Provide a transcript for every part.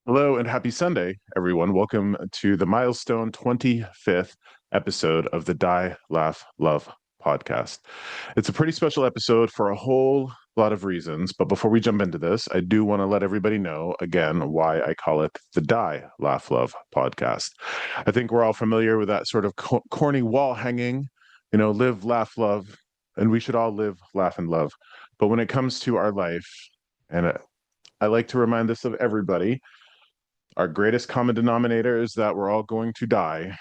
Hello and happy Sunday, everyone. Welcome to the milestone 25th episode of the Die, Laugh, Love podcast. It's a pretty special episode for a whole lot of reasons, but before we jump into this, I do want to let everybody know again why I call it the Die, Laugh, Love podcast. I think we're all familiar with that sort of corny wall hanging, live, laugh, love, and we should all live, laugh, and love. But when it comes to our life, and I like to remind this of everybody, our greatest common denominator is that we're all going to die.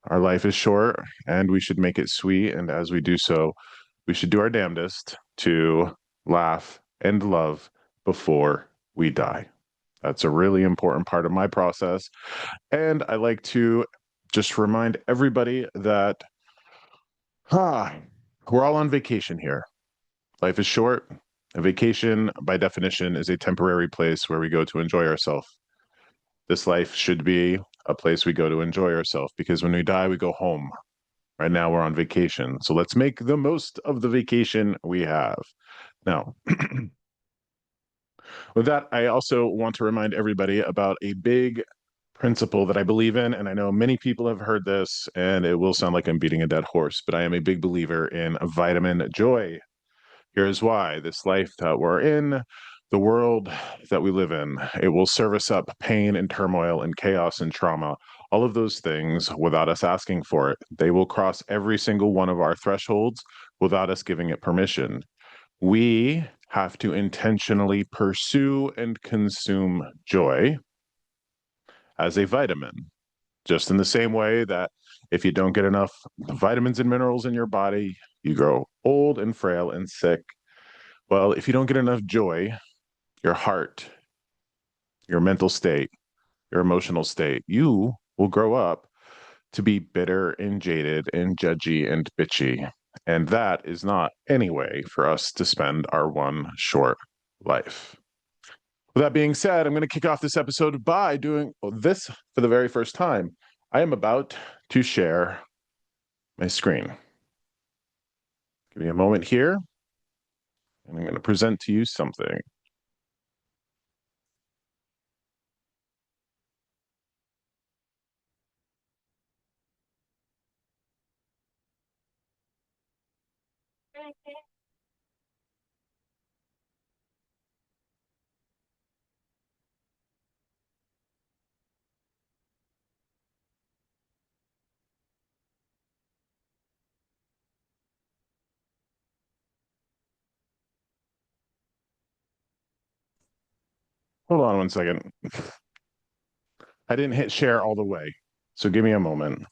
Our life is short and we should make it sweet. And as we do so, we should do our damnedest to laugh and love before we die. That's a really important part of my process. And I like to just remind everybody that we're all on vacation here. Life is short. A vacation, by definition, is a temporary place where we go to enjoy ourselves. This life should be a place we go to enjoy ourselves, because when we die, we go home. Right now, we're on vacation. So let's make the most of the vacation we have. Now, with that, I also want to remind everybody about a big principle that I believe in. And I know many people have heard this, and it will sound like I'm beating a dead horse, but I am a big believer in vitamin joy. Here's why. This life that we're in, the world that we live in, it will service up pain and turmoil and chaos and trauma, all of those things without us asking for it. They will cross every single one of our thresholds without us giving it permission. We have to intentionally pursue and consume joy as a vitamin, just in the same way that if you don't get enough vitamins and minerals in your body, you grow old and frail and sick. Well, if you don't get enough joy, your heart, your mental state, your emotional state, you will grow up to be bitter and jaded and judgy and bitchy. And that is not any way for us to spend our one short life. With that being said, I'm going to kick off this episode by doing this for the very first time. I am about to share my screen. Give me a moment here, and I'm going to present to you something. Hold on one second. I didn't hit share all the way, so give me a moment.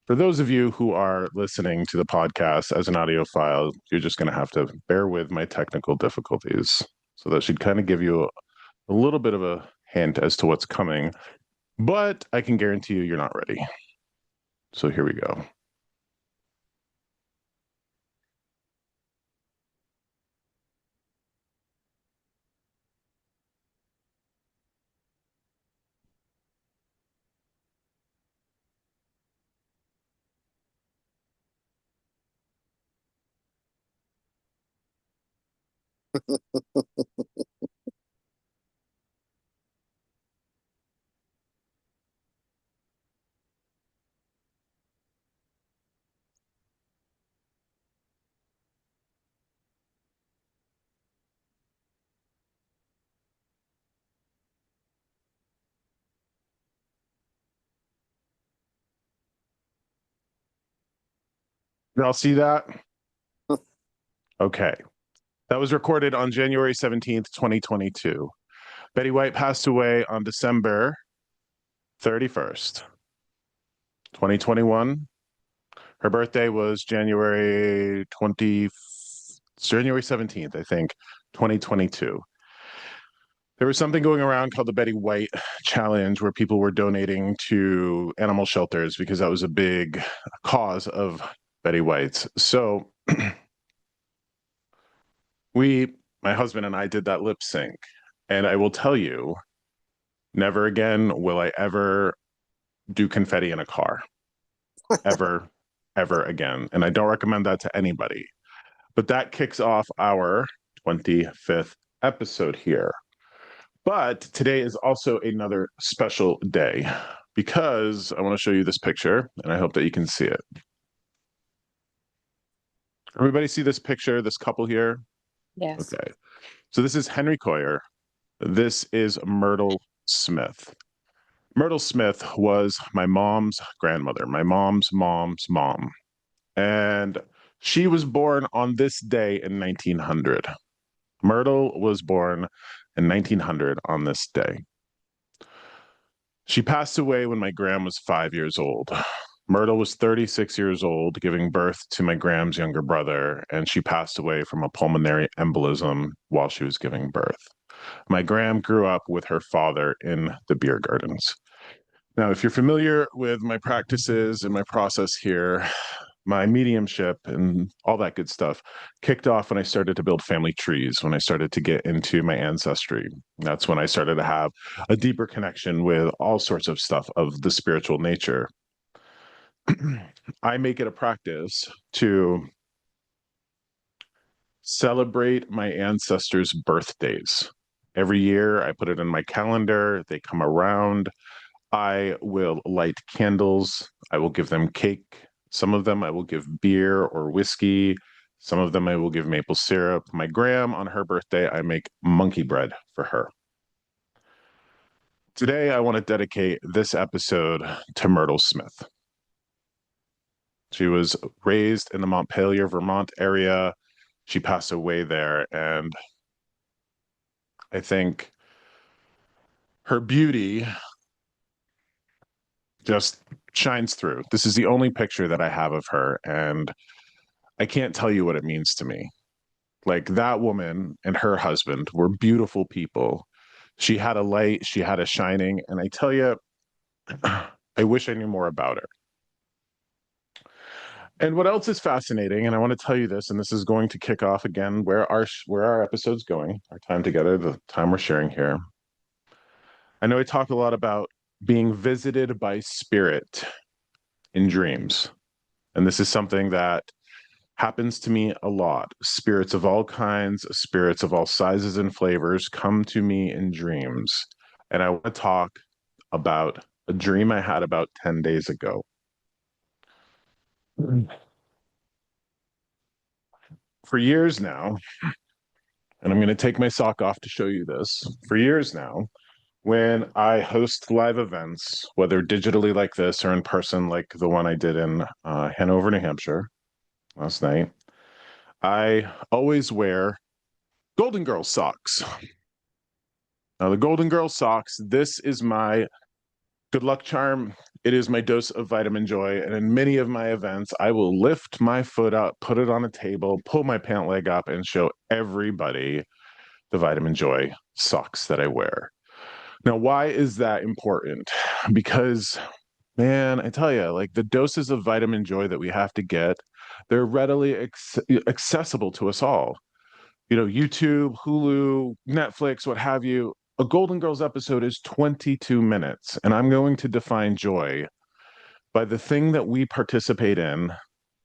For those of you who are listening to the podcast as an audio file, you're just going to have to bear with my technical difficulties. So that should kind of give you a little bit of a hint as to what's coming, but I can guarantee you you're not ready. So here we go. Y'all see that? Okay. That was recorded on January 17th, 2022. Betty White passed away on December 31st, 2021. Her birthday was January 17th, I think, 2022. There was something going around called the Betty White Challenge, where people were donating to animal shelters because that was a big cause of Betty White's. So my husband and I did that lip sync. And I will tell you, never again will I ever do confetti in a car. Ever, ever again. And I don't recommend that to anybody. But that kicks off our 25th episode here. But today is also another special day because I want to show you this picture and I hope that you can see it. Everybody see this picture, this couple here? Yes. Okay. So this is Henry Coyer. This is Myrtle Smith. Myrtle Smith was my mom's grandmother, my mom's mom's mom. And she was born on this day in 1900. Myrtle was born in 1900 on this day. She passed away when my gram was 5 years old. Myrtle was 36 years old, giving birth to my gram's younger brother, and she passed away from a pulmonary embolism while she was giving birth. My gram grew up with her father in the beer gardens. Now, if you're familiar with my practices and my process here, my mediumship and all that good stuff kicked off when I started to build family trees, when I started to get into my ancestry. That's when I started to have a deeper connection with all sorts of stuff of the spiritual nature. I make it a practice to celebrate my ancestors' birthdays. Every year, I put it in my calendar. They come around. I will light candles. I will give them cake. Some of them I will give beer or whiskey. Some of them I will give maple syrup. My gram, on her birthday, I make monkey bread for her. Today, I want to dedicate this episode to Myrtle Smith. She was raised in the Montpelier, Vermont area. She passed away there, and I think her beauty just shines through. This is the only picture that I have of her, and I can't tell you what it means to me. Like, that woman and her husband were beautiful people. She had a light, she had a shining, and I tell you, I wish I knew more about her. And what else is fascinating, and I want to tell you this, and this is going to kick off again where our episode's going, our time together, the time we're sharing here. I know I talk a lot about being visited by spirit in dreams. And this is something that happens to me a lot. Spirits of all kinds, spirits of all sizes and flavors come to me in dreams. And I want to talk about a dream I had about 10 days ago. For years now, and I'm going to take my sock off to show you this. For years now, when I host live events, whether digitally like this or in person like the one I did in Hanover, New Hampshire last night, I always wear Golden Girl socks. Now, the Golden Girl socks, this is my good luck charm. It is my dose of vitamin joy. And in many of my events, I will lift my foot up, put it on a table, pull my pant leg up, and show everybody the vitamin joy socks that I wear. Now, why is that important? Because, man, I tell you, like, the doses of vitamin joy that we have to get, they're readily accessible to us all. You know, YouTube, Hulu, Netflix, what have you. A Golden Girls episode is 22 minutes, and I'm going to define joy by the thing that we participate in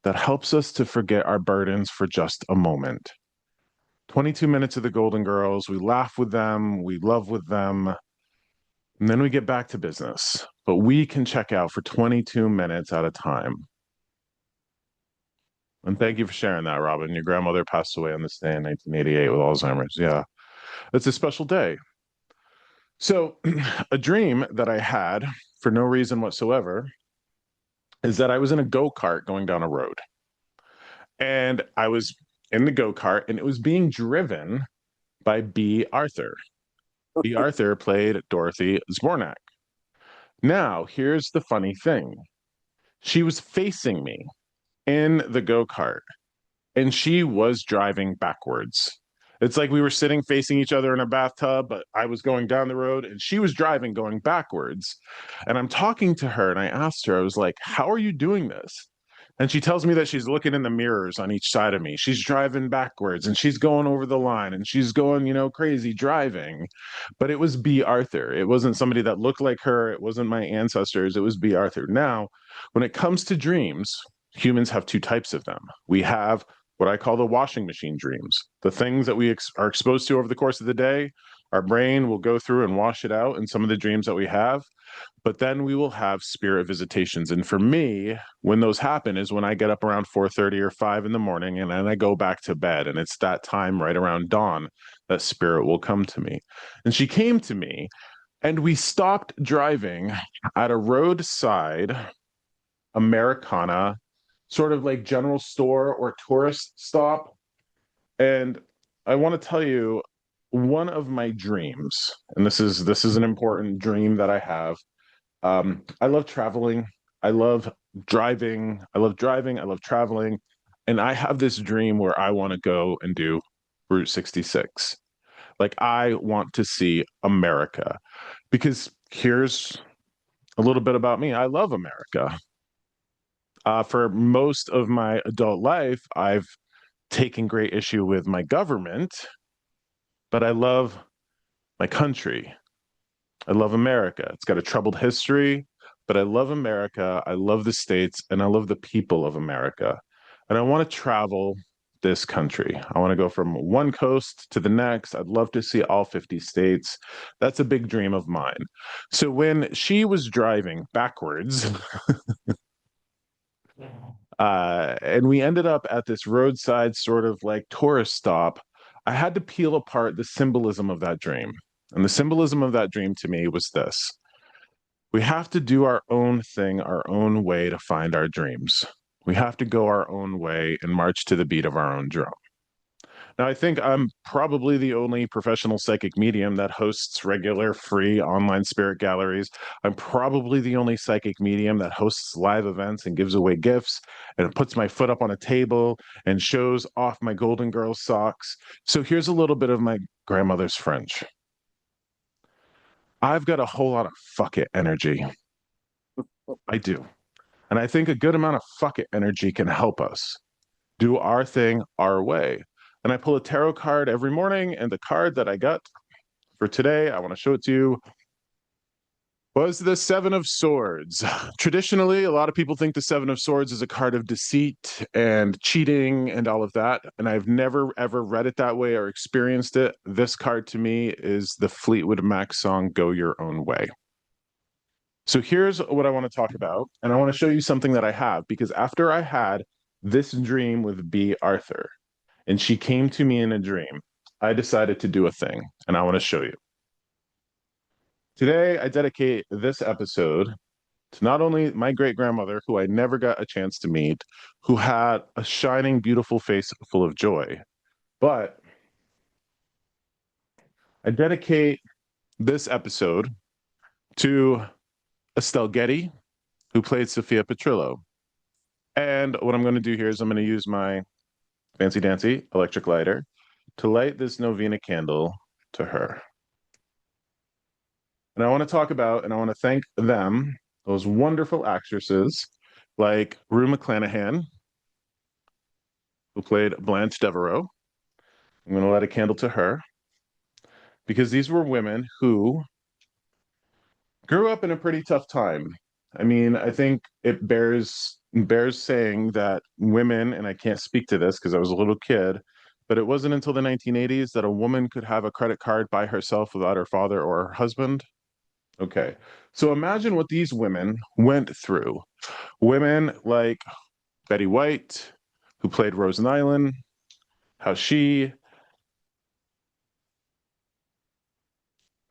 that helps us to forget our burdens for just a moment. 22 minutes of the Golden Girls, we laugh with them, we love with them, and then we get back to business. But we can check out for 22 minutes at a time. And thank you for sharing that, Robin. Your grandmother passed away on this day in 1988 with Alzheimer's. Yeah, it's a special day. So, a dream that I had for no reason whatsoever is that I was in a go-kart going down a road. And I was in the go-kart and it was being driven by B. Arthur. B. Arthur played Dorothy Zbornak. Now, here's the funny thing. She was facing me in the go-kart and she was driving backwards. It's like we were sitting facing each other in a bathtub, but I was going down the road and she was driving going backwards. And I'm talking to her and I asked her, I was like, how are you doing this? And she tells me that she's looking in the mirrors on each side of me. She's driving backwards and she's going over the line and she's going, crazy driving. But it was B. Arthur. It wasn't somebody that looked like her. It wasn't my ancestors. It was B. Arthur. Now, when it comes to dreams, humans have two types of them. We have what I call the washing machine dreams. The things that we are exposed to over the course of the day, our brain will go through and wash it out in some of the dreams that we have. But then we will have spirit visitations. And for me, when those happen is when I get up around 4:30 or 5 in the morning and then I go back to bed. And it's that time right around dawn that spirit will come to me. And she came to me and we stopped driving at a roadside Americana, sort of like general store or tourist stop. And I want to tell you one of my dreams, and this is an important dream that I have. I love traveling. I love driving. I love driving. I love traveling. And I have this dream where I want to go and do Route 66. Like, I want to see America because here's a little bit about me. I love America. For most of my adult life, I've taken great issue with my government, but I love my country. I love America. It's got a troubled history, but I love America. I love the States and I love the people of America. And I want to travel this country. I want to go from one coast to the next. I'd love to see all 50 states. That's a big dream of mine. So when she was driving backwards, and we ended up at this roadside sort of like tourist stop, I had to peel apart the symbolism of that dream. And the symbolism of that dream to me was this: we have to do our own thing, our own way to find our dreams. We have to go our own way and march to the beat of our own drum. Now, I think I'm probably the only professional psychic medium that hosts regular free online spirit galleries. I'm probably the only psychic medium that hosts live events and gives away gifts and puts my foot up on a table and shows off my Golden Girls socks. So here's a little bit of my grandmother's French. I've got a whole lot of fuck it energy. I do. And I think a good amount of fuck it energy can help us do our thing our way. And I pull a tarot card every morning, and the card that I got for today, I want to show it to you, was the Seven of Swords. Traditionally, a lot of people think the Seven of Swords is a card of deceit and cheating and all of that. And I've never, ever read it that way or experienced it. This card to me is the Fleetwood Mac song, Go Your Own Way. So here's what I want to talk about. And I want to show you something that I have, because after I had this dream with B. Arthur, and she came to me in a dream, I decided to do a thing, and I want to show you. Today, I dedicate this episode to not only my great grandmother, who I never got a chance to meet, who had a shining, beautiful face full of joy, but I dedicate this episode to Estelle Getty, who played Sophia Petrillo. And what I'm going to do here is I'm going to use my fancy dancy electric lighter to light this novena candle to her. And I want to talk about, and I want to thank them, those wonderful actresses like Rue McClanahan, who played Blanche Devereaux. I'm going to light a candle to her because these were women who grew up in a pretty tough time. I mean, I think it bears saying that women, and I can't speak to this because I was a little kid, but it wasn't until the 1980s that a woman could have a credit card by herself without her father or her husband. Okay. So imagine what these women went through. Women like Betty White, who played Rose Nyland, how she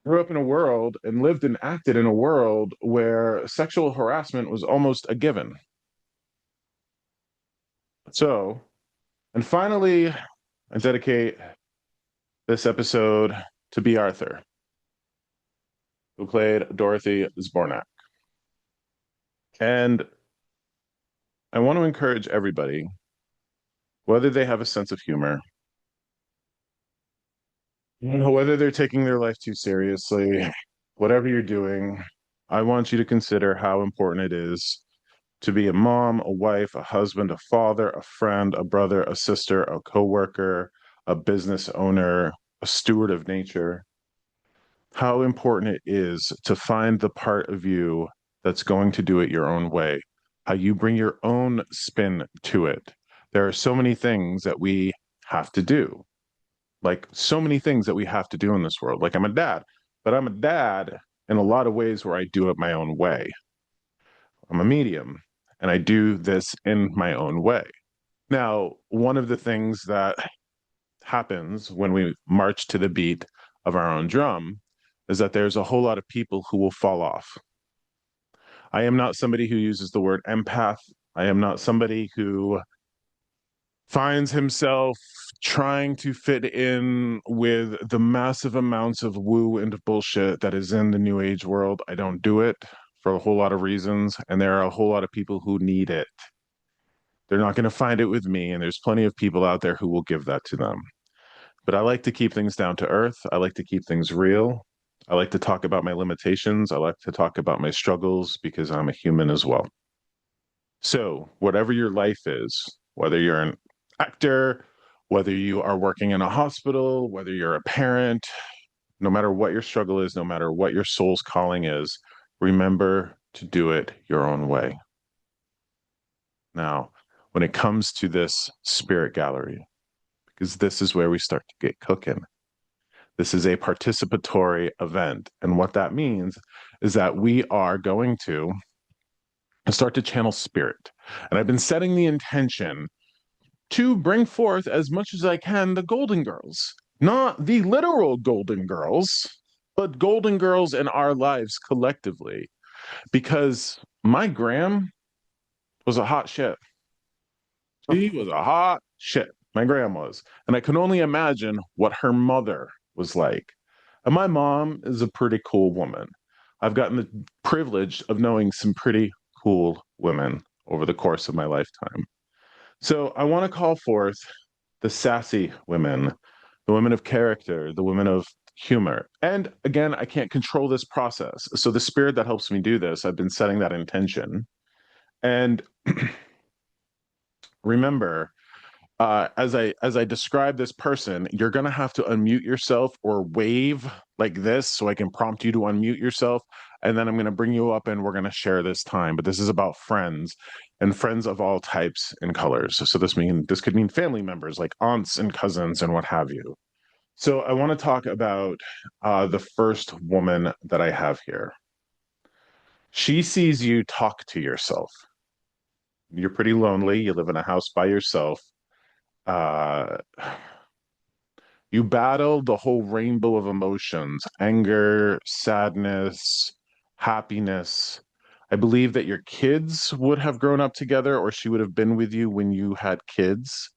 grew up in a world and lived and acted in a world where sexual harassment was almost a given. So, and finally, I dedicate this episode to B. Arthur, who played Dorothy Zbornak. And I want to encourage everybody, whether they have a sense of humor, whether they're taking their life too seriously, whatever you're doing, I want you to consider how important it is to be a mom, a wife, a husband, a father, a friend, a brother, a sister, a coworker, a business owner, a steward of nature. How important it is to find the part of you that's going to do it your own way, how you bring your own spin to it, There are so many things that we have to do, like so many things that we have to do in this world. Like I'm a dad, but I'm a dad in a lot of ways where I do it my own way. I'm a medium and I do this in my own way. Now, one of the things that happens when we march to the beat of our own drum is that there's a whole lot of people who will fall off. I am not somebody who uses the word empath. I am not somebody who finds himself trying to fit in with the massive amounts of woo and bullshit that is in the new age world. I don't do it for a whole lot of reasons, and there are a whole lot of people who need it. They're not going to find it with me, and there's plenty of people out there who will give that to them. But I like to keep things down to earth. I like to keep things real. I like to talk about my limitations. I like to talk about my struggles because I'm a human as well. So, whatever your life is, whether you're an actor, whether you are working in a hospital, whether you're a parent, no matter what your struggle is, no matter what your soul's calling is, remember to do it your own way. Now, when it comes to this spirit gallery, because this is where we start to get cooking. This is a participatory event. And what that means is that we are going to start to channel spirit. And I've been setting the intention to bring forth as much as I can the Golden Girls, not the literal Golden Girls, but Golden Girls in our lives collectively. Because my Gram was a hot shit. She was a hot shit. My grandma was. And I can only imagine what her mother was like. And my mom is a pretty cool woman. I've gotten the privilege of knowing some pretty cool women over the course of my lifetime. So I want to call forth the sassy women, the women of character, the women of humor. And again, I can't control this process. So the spirit that helps me do this, I've been setting that intention. And remember, as I describe this person, you're gonna have to unmute yourself or wave like this so I can prompt you to unmute yourself, and then I'm gonna bring you up and we're gonna share this time. But this is about friends and friends of all types and colors. So this could mean family members like aunts and cousins and what have you. So I want to talk about the first woman that I have here. She sees you talk to yourself. You're pretty lonely. You live in a house by yourself. Uh, you battle the whole rainbow of emotions: anger, sadness, happiness. I believe that your kids would have grown up together, or she would have been with you when you had kids.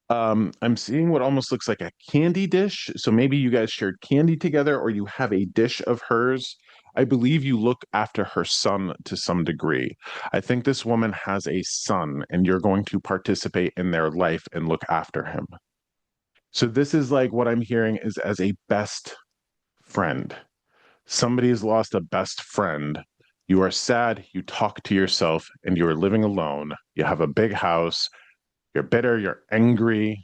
I'm seeing what almost looks like a candy dish. So maybe you guys shared candy together, or you have a dish of hers. I believe you look after her son to some degree. I think this woman has a son, and you're going to participate in their life and look after him. So this is like what I'm hearing is as a best friend. Somebody has lost a best friend. You are sad, you talk to yourself, and you are living alone. You have a big house. You're bitter, you're angry,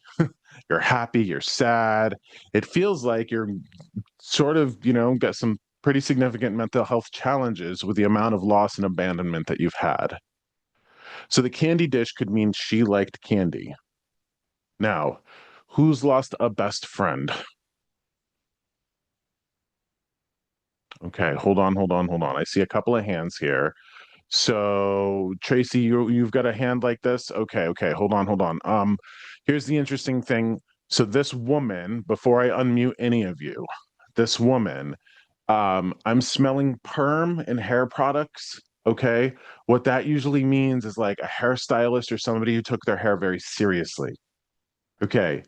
you're happy, you're sad. It feels like you're sort of, got some pretty significant mental health challenges with the amount of loss and abandonment that you've had. So the candy dish could mean she liked candy. Now, who's lost a best friend? Okay, hold on. I see a couple of hands here. So Tracy, you've got a hand like this. Okay, hold on. Here's the interesting thing. So this woman, before I unmute any of you, this woman, I'm smelling perm and hair products. Okay, what that usually means is like a hairstylist or somebody who took their hair very seriously. Okay,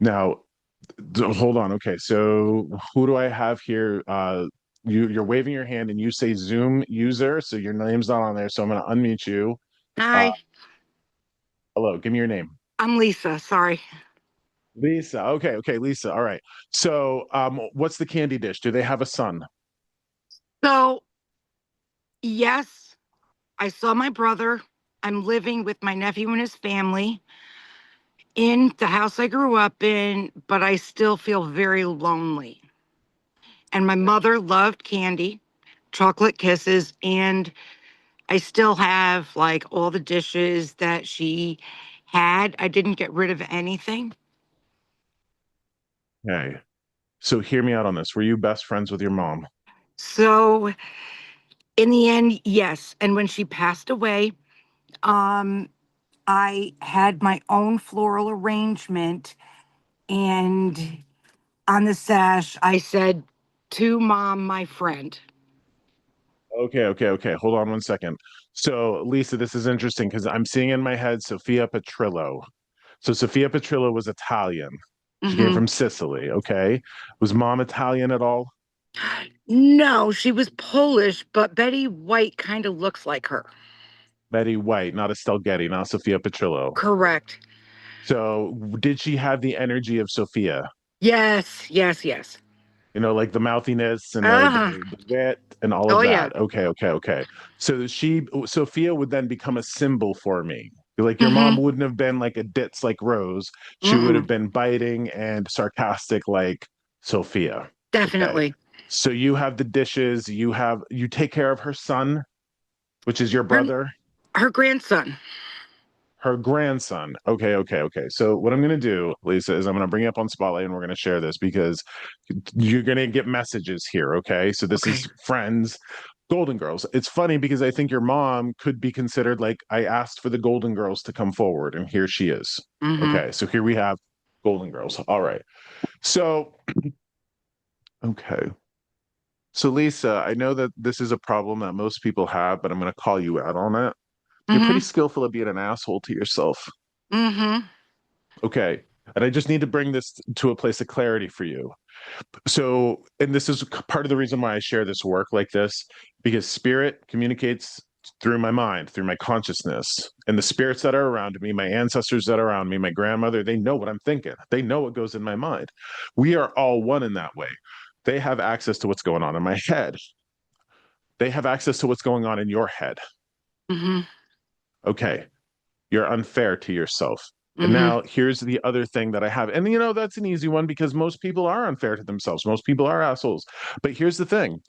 now hold on. Okay, so who do I have here? You're waving your hand and you say Zoom user, so your name's not on there. So I'm going to unmute you. Uh, Hi, hello, give me your name. I'm Lisa. Sorry. Lisa. Okay, Lisa. All right. So, what's the candy dish? Do they have a son? So, yes, I saw my brother. I'm living with my nephew and his family in the house I grew up in, but I still feel very lonely. And my mother loved candy, chocolate kisses, and I still have like all the dishes that she had. I didn't get rid of anything. Okay. So hear me out on this. Were you best friends with your mom? So in the end, yes. And when she passed away, um, I had my own floral arrangement, and on the sash, I said, "To mom, my friend." Okay, okay, okay. Hold on one second. So, Lisa, this is interesting because I'm seeing in my head Sophia Petrillo. So, Sophia Petrillo was Italian. She came Hmm. from Sicily. Okay. Was mom Italian at all? No, she was Polish, but Betty White kind of looks like her. Betty White, not Estelle Getty, not Sophia Petrillo. Correct. So, did she have the energy of Sophia? Yes, yes, yes. Like the mouthiness and the, Uh-huh. the wit and all Oh of yeah. that. Okay, okay, okay. So Sophia would then become a symbol for me. Like your mom Mm-hmm. wouldn't have been like a ditz like Rose. She would have Mm-mm. been biting and sarcastic like Sophia. Okay. Definitely. So you have the dishes, you take care of her son, which is your Her brother, her grandson. her grandson. Okay, okay, okay. So what I'm gonna do, Lisa, is I'm gonna bring you up on Spotlight and we're gonna share this because you're gonna get messages here. Okay. So this Okay. is friends, Golden Girls. It's funny because I think your mom could be considered like I asked for the Golden Girls to come forward, and here she is. Mm-hmm. Okay. So here we have Golden Girls. All right. So, okay. So, Lisa, I know that this is a problem that most people have, but I'm going to call you out on it. You're pretty Mm-hmm. skillful at being an asshole to yourself. Mm-hmm. Okay. And I just need to bring this to a place of clarity for you. So, and this is part of the reason why I share this work like this, because spirit communicates through my mind, through my consciousness, and the spirits that are around me, my ancestors that are around me, my grandmother, they know what I'm thinking. They know what goes in my mind. We are all one in that way. They have access to what's going on in my head. They have access to what's going on in your head. Mm-hmm. Okay. You're unfair to yourself. And Mm-hmm. now here's the other thing that I have. And that's an easy one because most people are unfair to themselves. Most people are assholes. But here's the thing.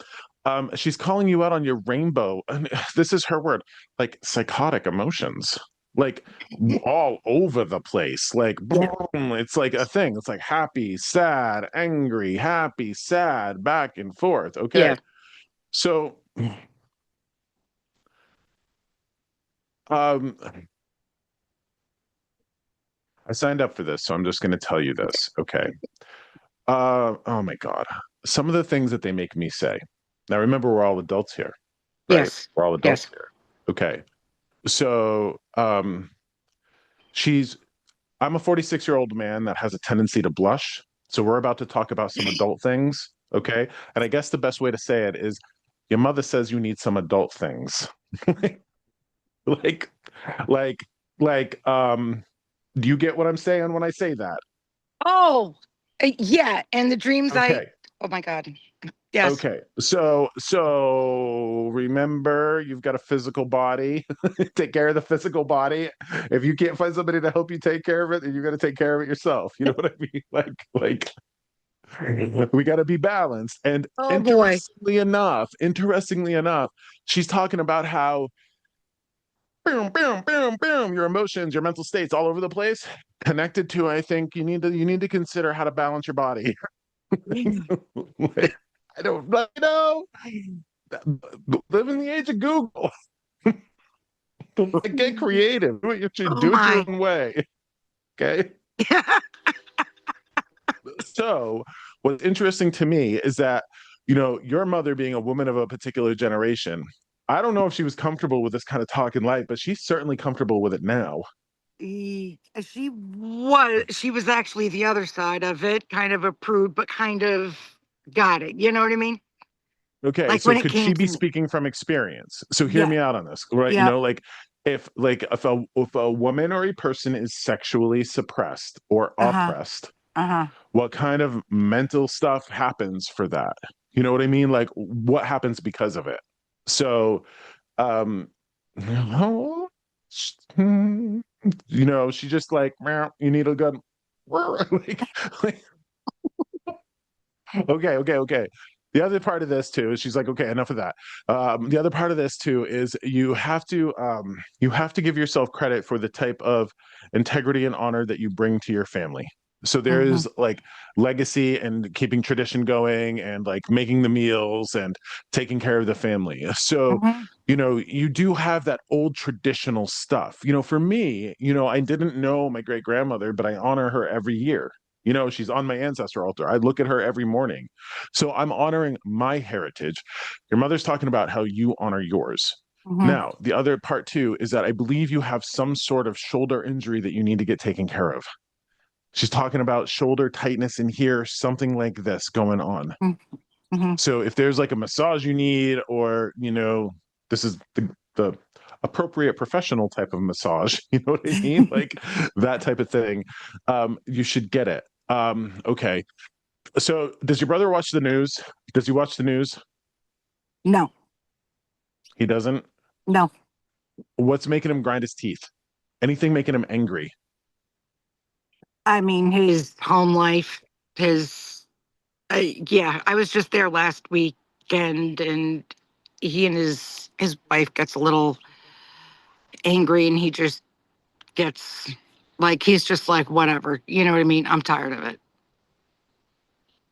She's calling you out on your rainbow. And this is her word, like psychotic emotions. Like all over the place. Like Yeah. boom, it's like a thing. It's like happy, sad, angry, happy, sad, back and forth. Okay. Yeah. So um I signed up for this, so I'm just going to tell you this. Okay. Oh my God. Some of the things that they make me say. Now, remember, we're all adults here, right? Yes. We're all adults Yes. here. Okay. So, she's, I'm a 46-year-old man that has a tendency to blush. So, we're about to talk about some adult things. Okay. And I guess the best way to say it is your mother says you need some adult things. like, like, like, do you get what I'm saying when I say that? Oh, yeah. And the dreams Okay. oh my God. Yes. Okay. So remember you've got a physical body. Take care of the physical body. If you can't find somebody to help you take care of it, then you're gonna take care of it yourself. You know what I mean? Like we gotta be balanced. And Oh boy. interestingly enough, she's talking about how boom, boom, boom, boom, your emotions, your mental states all over the place, connected to, I think you need to consider how to balance your body. Like, I don't know. Live in the age of Google. Like, get creative. Do it your, Oh do it your my. own way. Okay. So, what's interesting to me is that, your mother being a woman of a particular generation, I don't know if she was comfortable with this kind of talk in life, but she's certainly comfortable with it now. She was actually the other side of it, kind of a prude, but kind of got it. You know what I mean? Okay, Like so when it could came she to be me. speaking from experience? So hear Yeah. me out on this, right? Yep. Like if a woman or a person is sexually suppressed or Uh-huh. oppressed, Uh-huh. what kind of mental stuff happens for that? You know what I mean? Like what happens because of it? So, um, she just like, "Meow, you need a gun." like, like, okay, okay, okay. the other part of this too is she's like, okay, enough of that. The other part of this too is you have to give yourself credit for the type of integrity and honor that you bring to your family. So there Hmm. is like legacy and keeping tradition going and like making the meals and taking care of the family. So, Hmm. you do have that old traditional stuff. For me, I didn't know my great grandmother, but I honor her every year. She's on my ancestor altar. I look at her every morning. So I'm honoring my heritage. Your mother's talking about how you honor yours. Hmm. Now, the other part too is that I believe you have some sort of shoulder injury that you need to get taken care of. She's talking about shoulder tightness in here, something like this going on. Hmm. So if there's like a massage you need, or, this is the appropriate professional type of massage, you know what I mean? Like that type of thing, you should get it. Okay. So does your brother watch the news? Does he watch the news? No, He doesn't. no. What's making him grind his teeth? Anything making him angry? I mean, his home life, his, yeah, I was just there last weekend and he and his wife gets a little angry and he just gets like, he's just like, whatever. You know what I mean? I'm tired of it.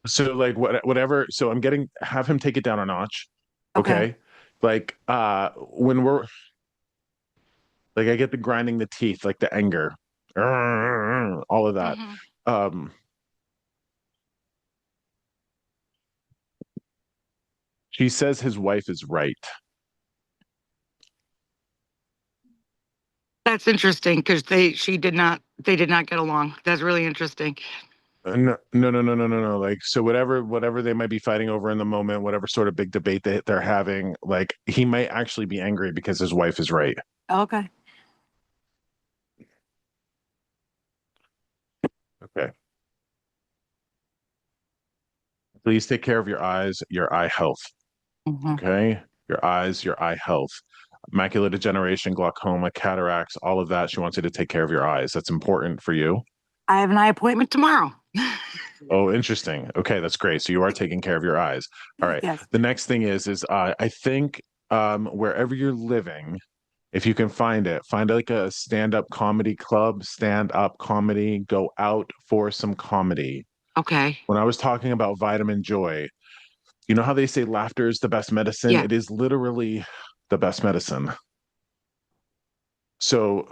So like whatever. So have him take it down a notch. Okay. Okay. Like when we're like I get the grinding the teeth, like the anger, all of that. Hmm. Um, she says his wife is right. That's interesting because they did not get along. That's really interesting. No, no, no, no, no, no, no. Like, so whatever they might be fighting over in the moment, whatever sort of big debate they're having, like he might actually be angry because his wife is right. Okay. Okay. Please take care of your eyes, your eye health. Hmm. Okay. Your eyes, your eye health. Macular degeneration, glaucoma, cataracts, all of that. She wants you to take care of your eyes. That's important for you. I have an eye appointment tomorrow. Oh, interesting. Okay, that's great. So you are taking care of your eyes. All right. Yes. The next thing is I think wherever you're living, if you can find it, find like a stand-up comedy club, stand-up comedy, go out for some comedy. Okay. When I was talking about vitamin joy, you know how they say laughter is the best medicine? Yeah. It is literally the best medicine. So,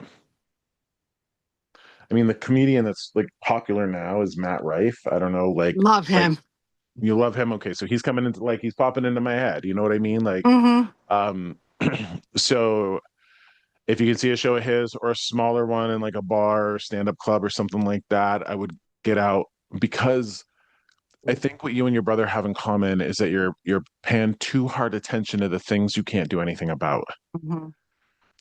I mean, the comedian that's like popular now is Matt Rife. I don't know, Love like him. you love him. Okay, so he's coming into like he's popping into my head. You know what I mean? Like, Hmm. um, so if you can see a show of his or a smaller one in like a bar or stand-up club or something like that, I would get out because I think what you and your brother have in common is that you're paying too hard attention to the things you can't do anything about. Hmm.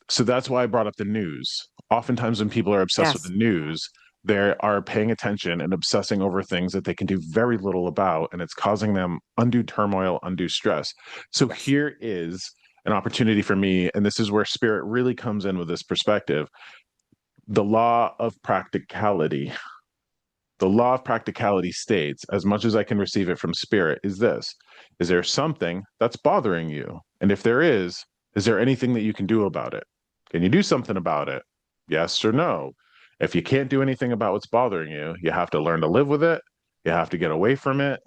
So that's why I brought up the news. Oftentimes, when people are obsessed with the Yes. news, they are paying attention and obsessing over things that they can do very little about, and it's causing them undue turmoil, undue stress. So Yes. here is an opportunity for me, and this is where spirit really comes in with this perspective. The law of practicality. The law of practicality states, as much as I can receive it from spirit, is this: is there something that's bothering you? And if there is there anything that you can do about it? Can you do something about it? Yes or no? If you can't do anything about what's bothering you, you have to learn to live with it. You have to get away from it,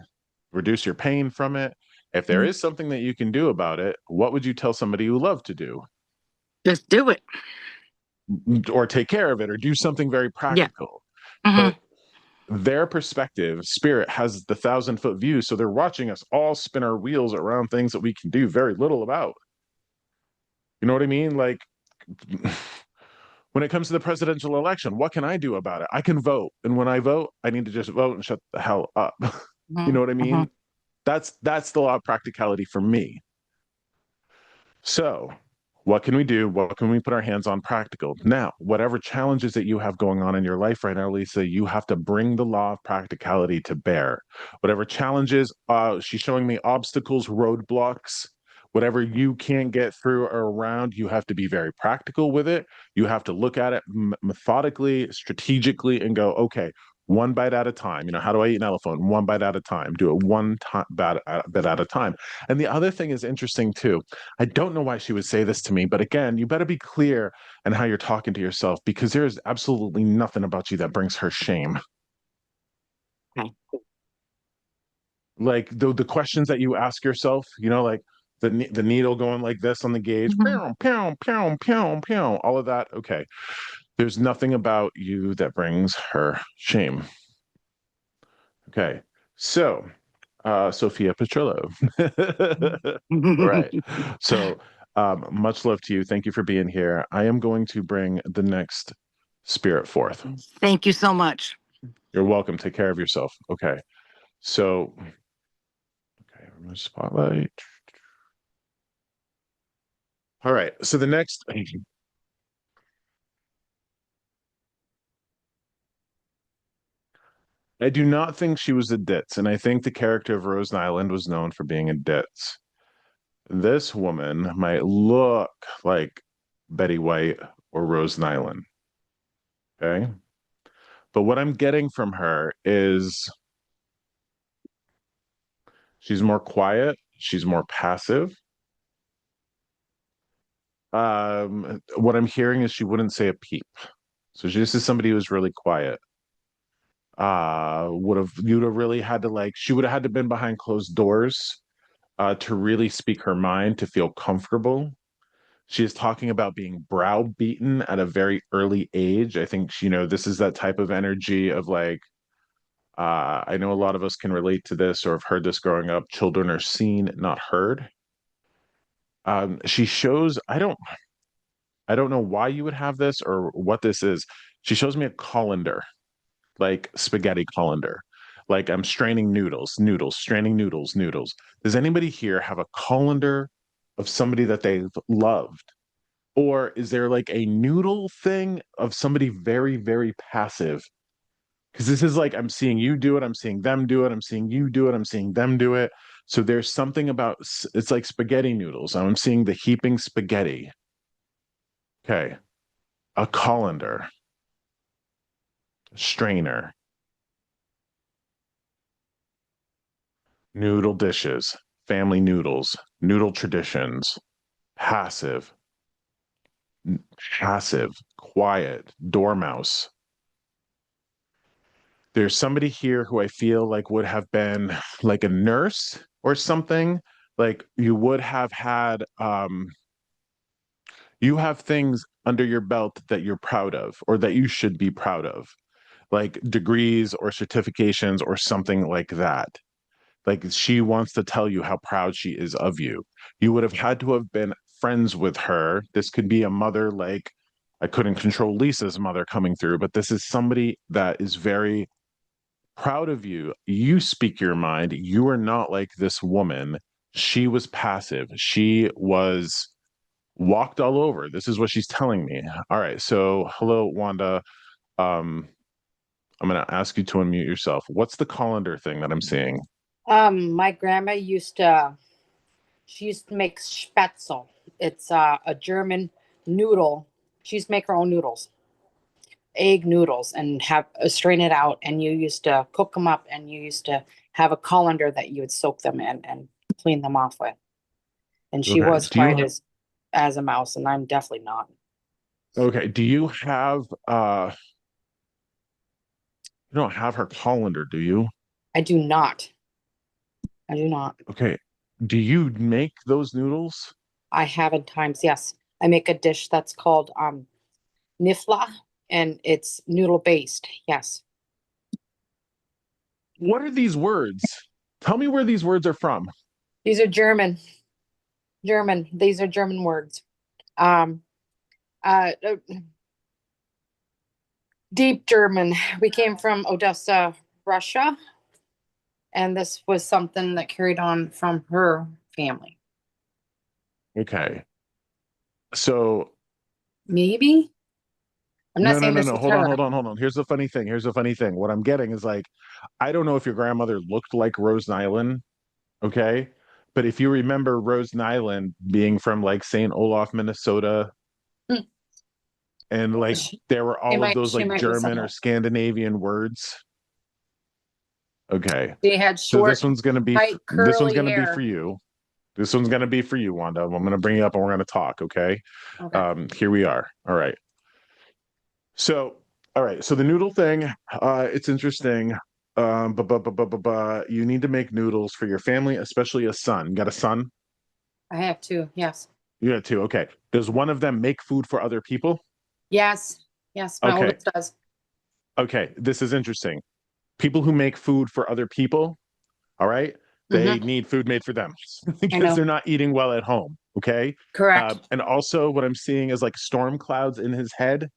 reduce your pain from it. If there Mhm. is something that you can do about it, what would you tell somebody you love to do? Just do it. Or take care of it, or do something very Yeah. practical. Hmm. But their perspective, spirit has the 1,000-foot view. So they're watching us all spin our wheels around things that we can do very little about. You know what I mean? Like when it comes to the presidential election, what can I do about it? I can vote. And when I vote, I need to just vote and shut the hell up. You Hmm. know what I Hmm. mean? That's the law of practicality for me. So, what can we do? What can we put our hands on practical? Now, whatever challenges that you have going on in your life right now, Lisa, you have to bring the law of practicality to bear. Whatever challenges, she's showing me obstacles, roadblocks, whatever you can't get through or around, you have to be very practical with it. You have to look at it methodically, strategically, and go, okay, one bite at a time. How do I eat an elephant? One bite at a time. Do it one bit at a time. And the other thing is interesting too. I don't know why she would say this to me, but again, you better be clear in how you're talking to yourself because there is absolutely nothing about you that brings her shame. Okay. Like the questions that you ask yourself, like the needle going like this on the gauge, Mhm. pew, pew, pew, pew, pew, all of that. Okay. There's nothing about you that brings her shame. Okay. So, Sophia Petrillo. All right. So, much love to you. Thank you for being here. I am going to bring the next spirit forth. Thank you so much. You're welcome. Take care of yourself. Okay. So, okay, remove spotlight. All right. So the next, I do not think she was a ditz, and I think the character of Rose Nyland was known for being a ditz. This woman might look like Betty White or Rose Nyland. Okay. But what I'm getting from her is she's more quiet, she's more passive. What I'm hearing is she wouldn't say a peep. So this is somebody who's really quiet. Would have you'd have really had to like she would have had to been behind closed doors to really speak her mind to feel comfortable. She is talking about being browbeaten at a very early age. I think this is that type of energy of like I know a lot of us can relate to this or have heard this growing up. Children are seen, not heard. She shows I don't know why you would have this or what this is. She shows me a colander, like spaghetti colander. Like I'm straining noodles, noodles, straining noodles, noodles. Does anybody here have a colander of somebody that they've loved? Or is there like a noodle thing of somebody very, very passive? Because this is like I'm seeing you do it, I'm seeing them do it, I'm seeing you do it, I'm seeing them do it. So there's something about it's like spaghetti noodles. I'm seeing the heaping spaghetti. Okay. A colander, strainer, noodle dishes, family noodles, noodle traditions, passive, passive, quiet, dormouse. There's somebody here who I feel like would have been like a nurse or something. Like you would have had you have things under your belt that you're proud of or that you should be proud of, like degrees or certifications or something like that. Like she wants to tell you how proud she is of you. You would have had to have been friends with her. This could be a mother like I couldn't control Lisa's mother coming through, but this is somebody that is very proud of you. You speak your mind. You are not like this woman. She was passive. She was walked all over. This is what she's telling me. All right. So, hello, Wanda. Um, I'm going to ask you to unmute yourself. What's the colander thing that I'm seeing? My grandma she used to make Spätzle. It's a German noodle. She used to make her own noodles, egg noodles, and have strain it out. And you used to cook them up, and you used to have a colander that you would soak them in and clean them off with. And she Okay. was quiet as a mouse, and I'm definitely not. Do you have you don't have her colander, do you? I do not. I do not. Okay. Do you make those noodles? I have at times, yes. I make a dish that's called nifla, and it's noodle based. Yes. What are these words? Tell me where these words are from. These are German. German. These are German words. Um, uh, uh, Deep German. We came from Odessa, Russia, and this was something that carried on from her family. Okay. So Maybe. I'm not no, no, saying no, this no. is Hold on, her. hold on, hold on. Here's the funny thing. Here's the funny thing. What I'm getting is like, I don't know if your grandmother looked like Rose Nyland, okay? But if you remember Rose Nyland being from like St. Olaf, Minnesota, and like She, there were all of those she like might be German or someone. Scandinavian words. Okay. She had So short, tight, this one's curly gonna be for hair. you. This one's gonna be for you, Wanda. I'm gonna bring you up and we're gonna talk, okay? Okay. Here we are. All right. So, all right. So the noodle thing, it's interesting. You need to make noodles for your family, especially a son. You got a son? I have two. Yes. You got two. Okay. Does one of them make food for other people? Yes. Yes. My Okay. oldest does. Okay. This is interesting. People who make food for other people, all right, they Hmm. need food made for them I because know. they're not eating well at home. Okay. Correct. And also, what I'm seeing is like storm clouds in his head.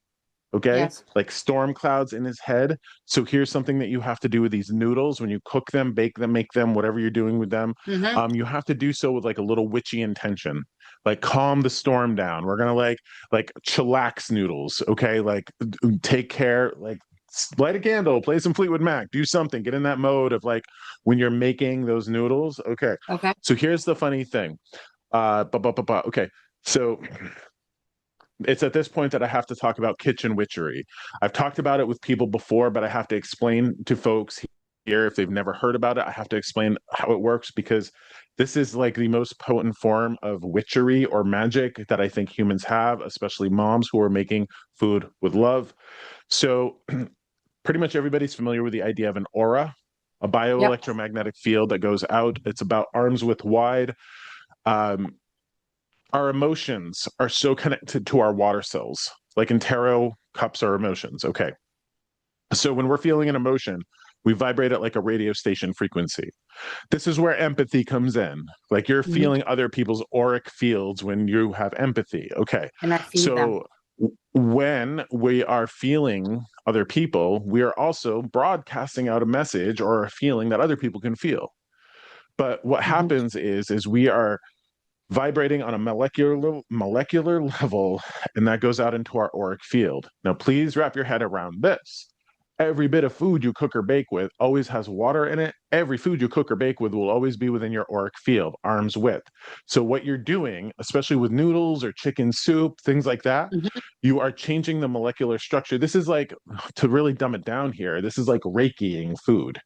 Okay, Yes. like storm clouds in his head. So here's something that you have to do with these noodles when you cook them, bake them, make them, whatever you're doing with them. Hmm. You have to do so with like a little witchy intention, like calm the storm down. We're gonna like chillax noodles. Okay, like take care, like light a candle, play some Fleetwood Mac, do something, get in that mode of like when you're making those noodles. Okay, Okay. so here's the funny thing. Okay, so it's at this point that I have to talk about kitchen witchery. I've talked about it with people before, but I have to explain to folks here if they've never heard about it. I have to explain how it works because this is like the most potent form of witchery or magic that I think humans have, especially moms who are making food with love. So, pretty much everybody's familiar with the idea of an aura, a Yep. bioelectromagnetic field that goes out. It's about arm's width wide. Um, our emotions are so connected to our water cells. Like in tarot, cups are emotions. Okay. So when we're feeling an emotion, we vibrate at like a radio station frequency. This is where empathy comes in. Like you're Hmm. feeling other people's auric fields when you have empathy. Okay. And I feed them. So when we are feeling other people, we are also broadcasting out a message or a feeling that other people can feel. But what Hmm. happens is we are vibrating on a molecular level, and that goes out into our auric field. Now, please wrap your head around this. Every bit of food you cook or bake with always has water in it. Every food you cook or bake with will always be within your auric field, arm's width. So, what you're doing, especially with noodles or chicken soup, things like that, Hmm. you are changing the molecular structure. This is like, to really dumb it down here, this is like Reikiing food,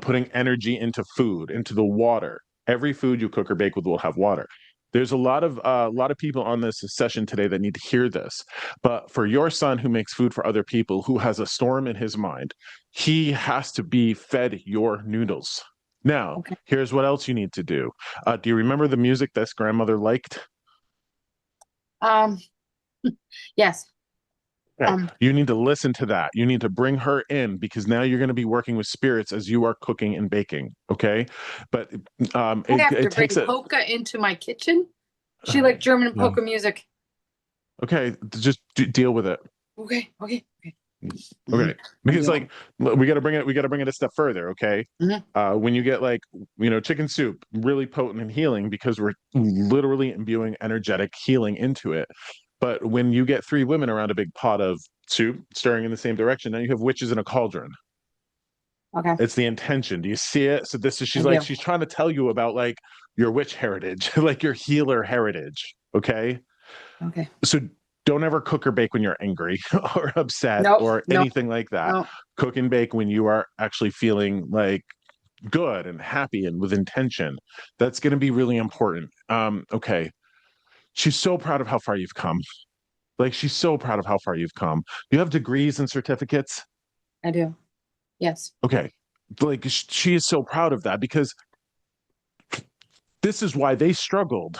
putting energy into food, into the water. Every food you cook or bake with will have water. There's a lot of people on this session today that need to hear this. But for your son who makes food for other people, who has a storm in his mind, he has to be fed your noodles. Now, Okay. here's what else you need to do. Do you remember the music this grandmother liked? Um, yes. Okay. Um, You need to listen to that. You need to bring her in because now you're going to be working with spirits as you are cooking and baking. Okay. But I have to it bring takes a, polka into my kitchen. She liked German yeah. polka music. Okay. Just deal with it. Okay. Okay. Okay. Hmm. Okay. I'm Because doing. like we got to bring it a step further. Okay. Hmm. When you get like, chicken soup, really potent and healing because we're literally imbuing energetic healing into it. But when you get three women around a big pot of soup stirring in the same direction, now you have witches in a cauldron. Okay. It's the intention. Do you see it? So this is I do. she's trying to tell you about like your witch heritage, like your healer heritage. Okay. Okay. So don't ever cook or bake when you're angry or upset Nope. or Nope. anything like that. Nope. Cook and bake when you are actually feeling like good and happy and with intention. That's going to be really important. Okay. She's so proud of how far you've come. Like she's so proud of how far you've come. You have degrees and certificates. I do. Yes. Okay. Like she is so proud of that because this is why they struggled.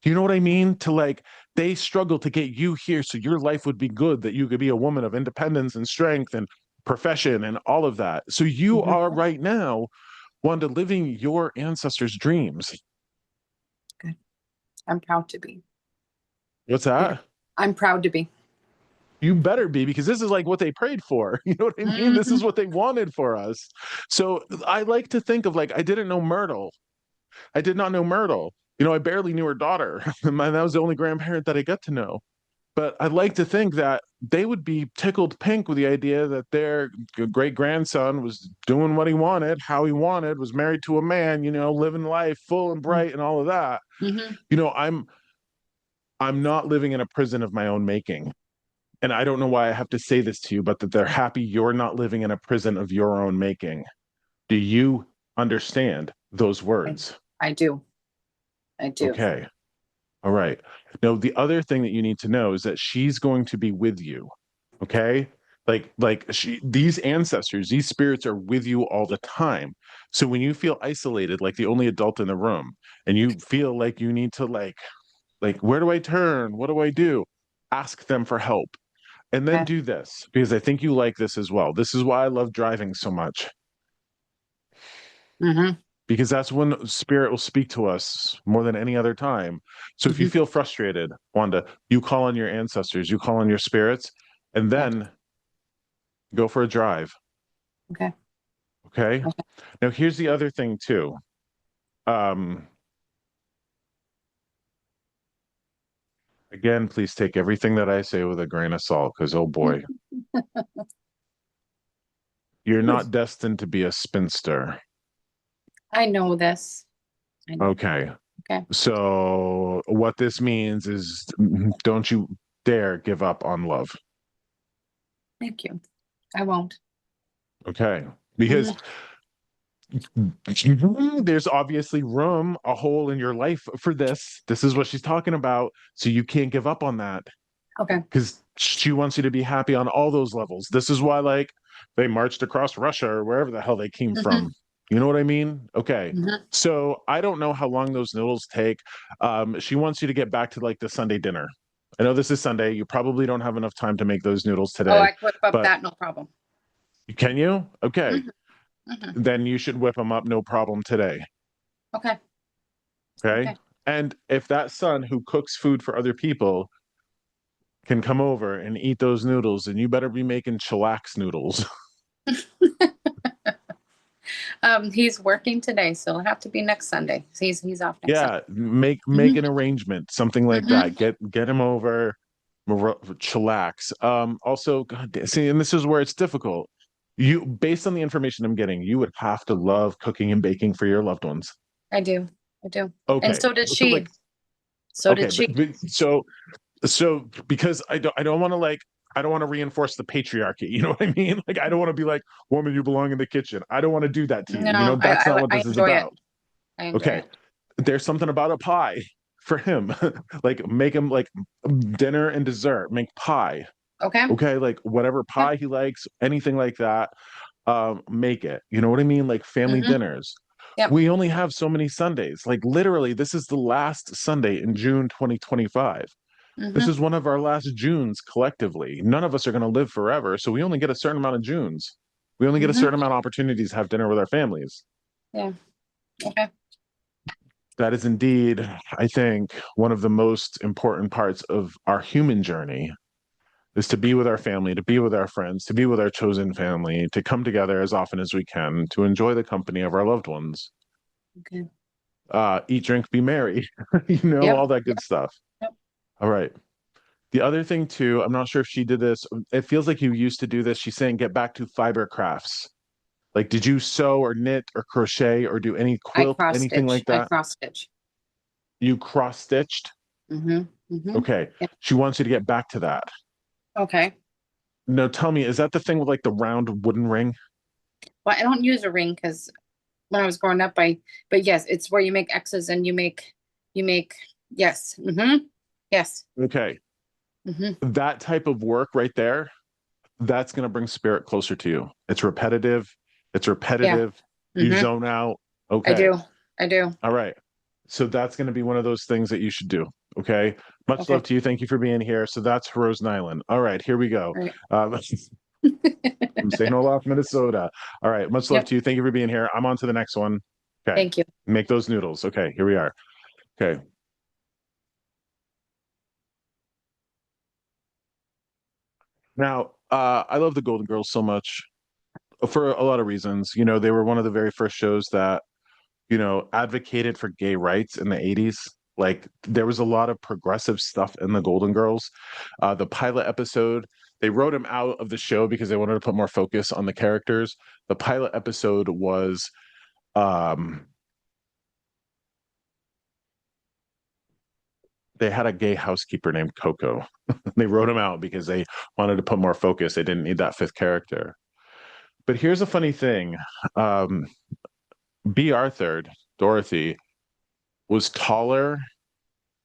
Do you know what I mean? To like, they struggled to get you here so your life would be good, that you could be a woman of independence and strength and profession and all of that. So you Hmm. are right now, Wanda, living your ancestors' dreams. Good. I'm proud to be. What's Yeah. that? I'm proud to be. You better be, because this is like what they prayed for. You know what I mean? This Hmm. is what they wanted for us. So I like to think of like, I didn't know Myrtle. I did not know Myrtle. I barely knew her daughter. And that was the only grandparent that I got to know. But I'd like to think that they would be tickled pink with the idea that their great grandson was doing what he wanted, how he wanted, was married to a man, living life full and bright and all of that. Hmm. You know, I'm I'm not living in a prison of my own making. And I don't know why I have to say this to you, but that they're happy you're not living in a prison of your own making. Do you understand those words? I do. I do. Okay. All right. Now, the other thing that you need to know is that she's going to be with you. Okay. These ancestors, these spirits are with you all the time. So when you feel isolated, like the only adult in the room, and you feel like you need to where do I turn? What do I do? Ask them for help. And then Okay. do this because I think you like this as well. This is why I love driving so much Mm-hmm. because that's when spirit will speak to us more than any other time. So if you Mm-hmm. feel frustrated, Wanda, you call on your ancestors, you call on your spirits, and Yeah. then go for a drive. Okay. Okay. Okay. Now, here's the other thing, too. Um, Again, please take everything that I say with a grain of salt because, oh boy, you're not destined to be a spinster. I know this. I know. Okay. Okay. So, what this means is don't you dare give up on love. Thank you. I won't. Okay. Because Mhm. there's obviously room, a hole in your life for this. This is what she's talking about. So, you can't give up on that Okay. because she wants you to be happy on all those levels. This is why, they marched across Russia or wherever the hell they came Mm-hmm. from. You know what I mean? Okay. Mm-hmm. So, I don't know how long those noodles take. She wants you to get back to the Sunday dinner. I know this is Sunday. You probably don't have enough time to make those noodles Oh, today, I can whip up but that, no problem. can you? Okay. Mm-hmm. Mm-hmm. Then you should whip them up no problem today. Okay. Okay. Okay. And if that son who cooks food for other people can come over and eat those noodles, then you better be making chillax noodles. He's working today, so it'll have to be next Sunday. He's off next Sunday. Yeah, make Mm-hmm. an arrangement, something like that. Mm-hmm. Get him over, chillax. Also, see, and this is where it's difficult. You, based on the information I'm getting, you would have to love cooking and baking for your loved ones. I do. I do. And Okay, so did so she. So okay, did she. so because I don't want to I don't want to reinforce the patriarchy. You know what I mean? Like I don't want to be like, woman, you belong in the kitchen. I don't want to do that to you. No, That's not what I this is enjoy it. about. I enjoy Okay, it. there's something about a pie for him. Like make him dinner and dessert. Make pie. Okay. Okay, like whatever Okay. pie he likes, anything like that. Make it. You know what I mean? Like family Mm-hmm. dinners. Yep. We only have so many Sundays. Like literally, this is the last Sunday in June 2025. This Mm-hmm. is one of our last Junes collectively. None of us are going to live forever, so we only get a certain amount of Junes. We only get a Mm-hmm. certain amount of opportunities to have dinner with our families. Yeah. Okay. That is indeed, I think, one of the most important parts of our human journey is to be with our family, to be with our friends, to be with our chosen family, to come together as often as we can, to enjoy the company of our loved ones. Okay. Eat, drink, be merry, Yep. all that good Yep. stuff. Yep. All right. The other thing too, I'm not sure if she did this. It feels like you used to do this. She's saying get back to fiber crafts. Like, did you sew or knit or crochet or do any I quilt, cross anything stitch. like I that? cross stitch. You cross stitched? Mm-hmm. Mm-hmm. Okay. Yep. She wants you to get back to that. Okay. Now, tell me, is that the thing with the round wooden ring? Well, I don't use a ring because when I was growing up, but yes, it's where you make X's and you make, yes. Mm-hmm. Yes. Okay. Mm-hmm. That type of work right there, that's going to bring spirit closer to you. It's repetitive. It's Yeah. repetitive. You Mm-hmm. zone out. I Okay. do. I do. All right. So that's going to be one of those things that you should do. Okay. Much Okay. love to you. Thank you for being here. So that's Rose Nyland. All right. Here we go. All right. From St. Olaf, Minnesota. All right. Much love Yep. to you. Thank you for being here. I'm on to the next one. Okay. Thank you. Make those noodles. Okay. Here we are. Okay. Now, I love the Golden Girls so much for a lot of reasons. They were one of the very first shows that advocated for gay rights in the 80s. Like there was a lot of progressive stuff in the Golden Girls. The pilot episode, they wrote him out of the show because they wanted to put more focus on the characters. The pilot episode was um they had a gay housekeeper named Coco. They wrote him out because they wanted to put more focus. They didn't need that fifth character. But here's a funny thing. Um, B. Arthur, Dorothy, was taller.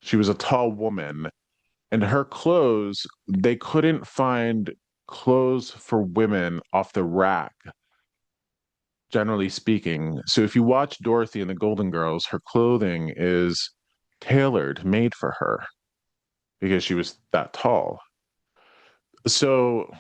She was a tall woman, and her clothes, they couldn't find clothes for women off the rack, generally speaking. So if you watch Dorothy and the Golden Girls, her clothing is tailored, made for her because she was that tall. So,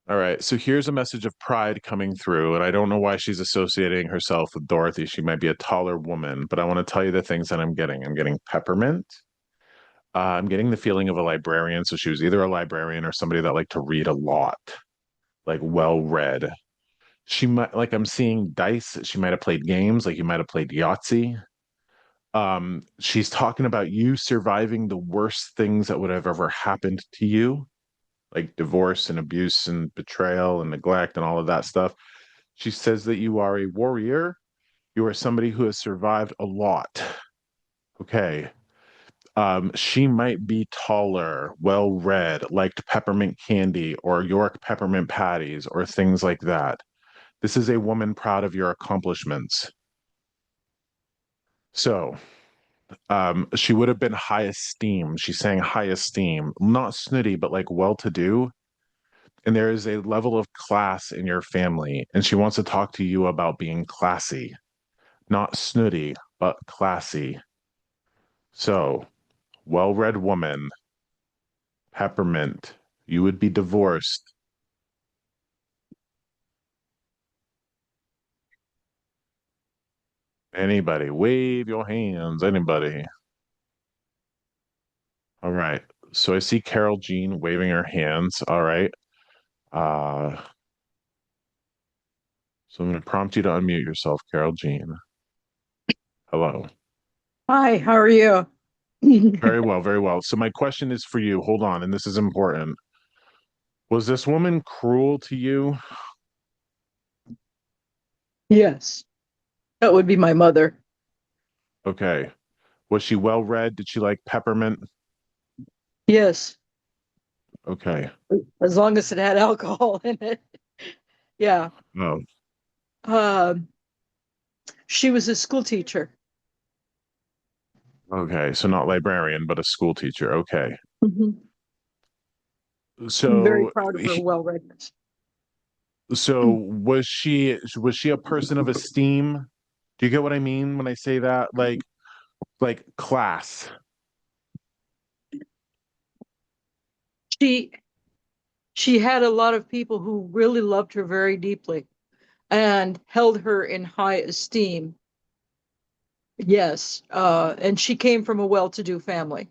all right. So here's a message of pride coming through. And I don't know why she's associating herself with Dorothy. She might be a taller woman, but I want to tell you the things that I'm getting. I'm getting peppermint. I'm getting the feeling of a librarian. So she was either a librarian or somebody that liked to read a lot, like well read. She might, like, I'm seeing dice. She might have played games, like you might have played Yahtzee. She's talking about you surviving the worst things that would have ever happened to you, like divorce and abuse and betrayal and neglect and all of that stuff. She says that you are a warrior. You are somebody who has survived a lot. Okay. She might be taller, well read, liked peppermint candy or York peppermint patties or things like that. This is a woman proud of your accomplishments. So, she would have been high esteem. She's saying high esteem, not snooty, but like well to do. And there is a level of class in your family. And she wants to talk to you about being classy, not snooty, but classy. So, well read woman, peppermint, you would be divorced. Anybody, wave your hands. Anybody. All right. So I see Carol Jean waving her hands. All right. Uh, so I'm going to prompt you to unmute yourself, Carol Jean. Hello. Hi, how are you? Very well, very well. So my question is for you. Hold on, and this is important. Was this woman cruel to you? Yes, that would be my mother. Okay. Was she well read? Did she like peppermint? Yes, Okay. as long as it had alcohol in it. Yeah. Oh, Um, she was a school teacher. okay. So not librarian, but a school teacher. Okay. Mhm. I'm very So proud of her well-readness. so was she a person of esteem? Do you get what I mean when I say that? Like class. She she had a lot of people who really loved her very deeply and held her in high esteem. Yes, and she came from a well-to-do family.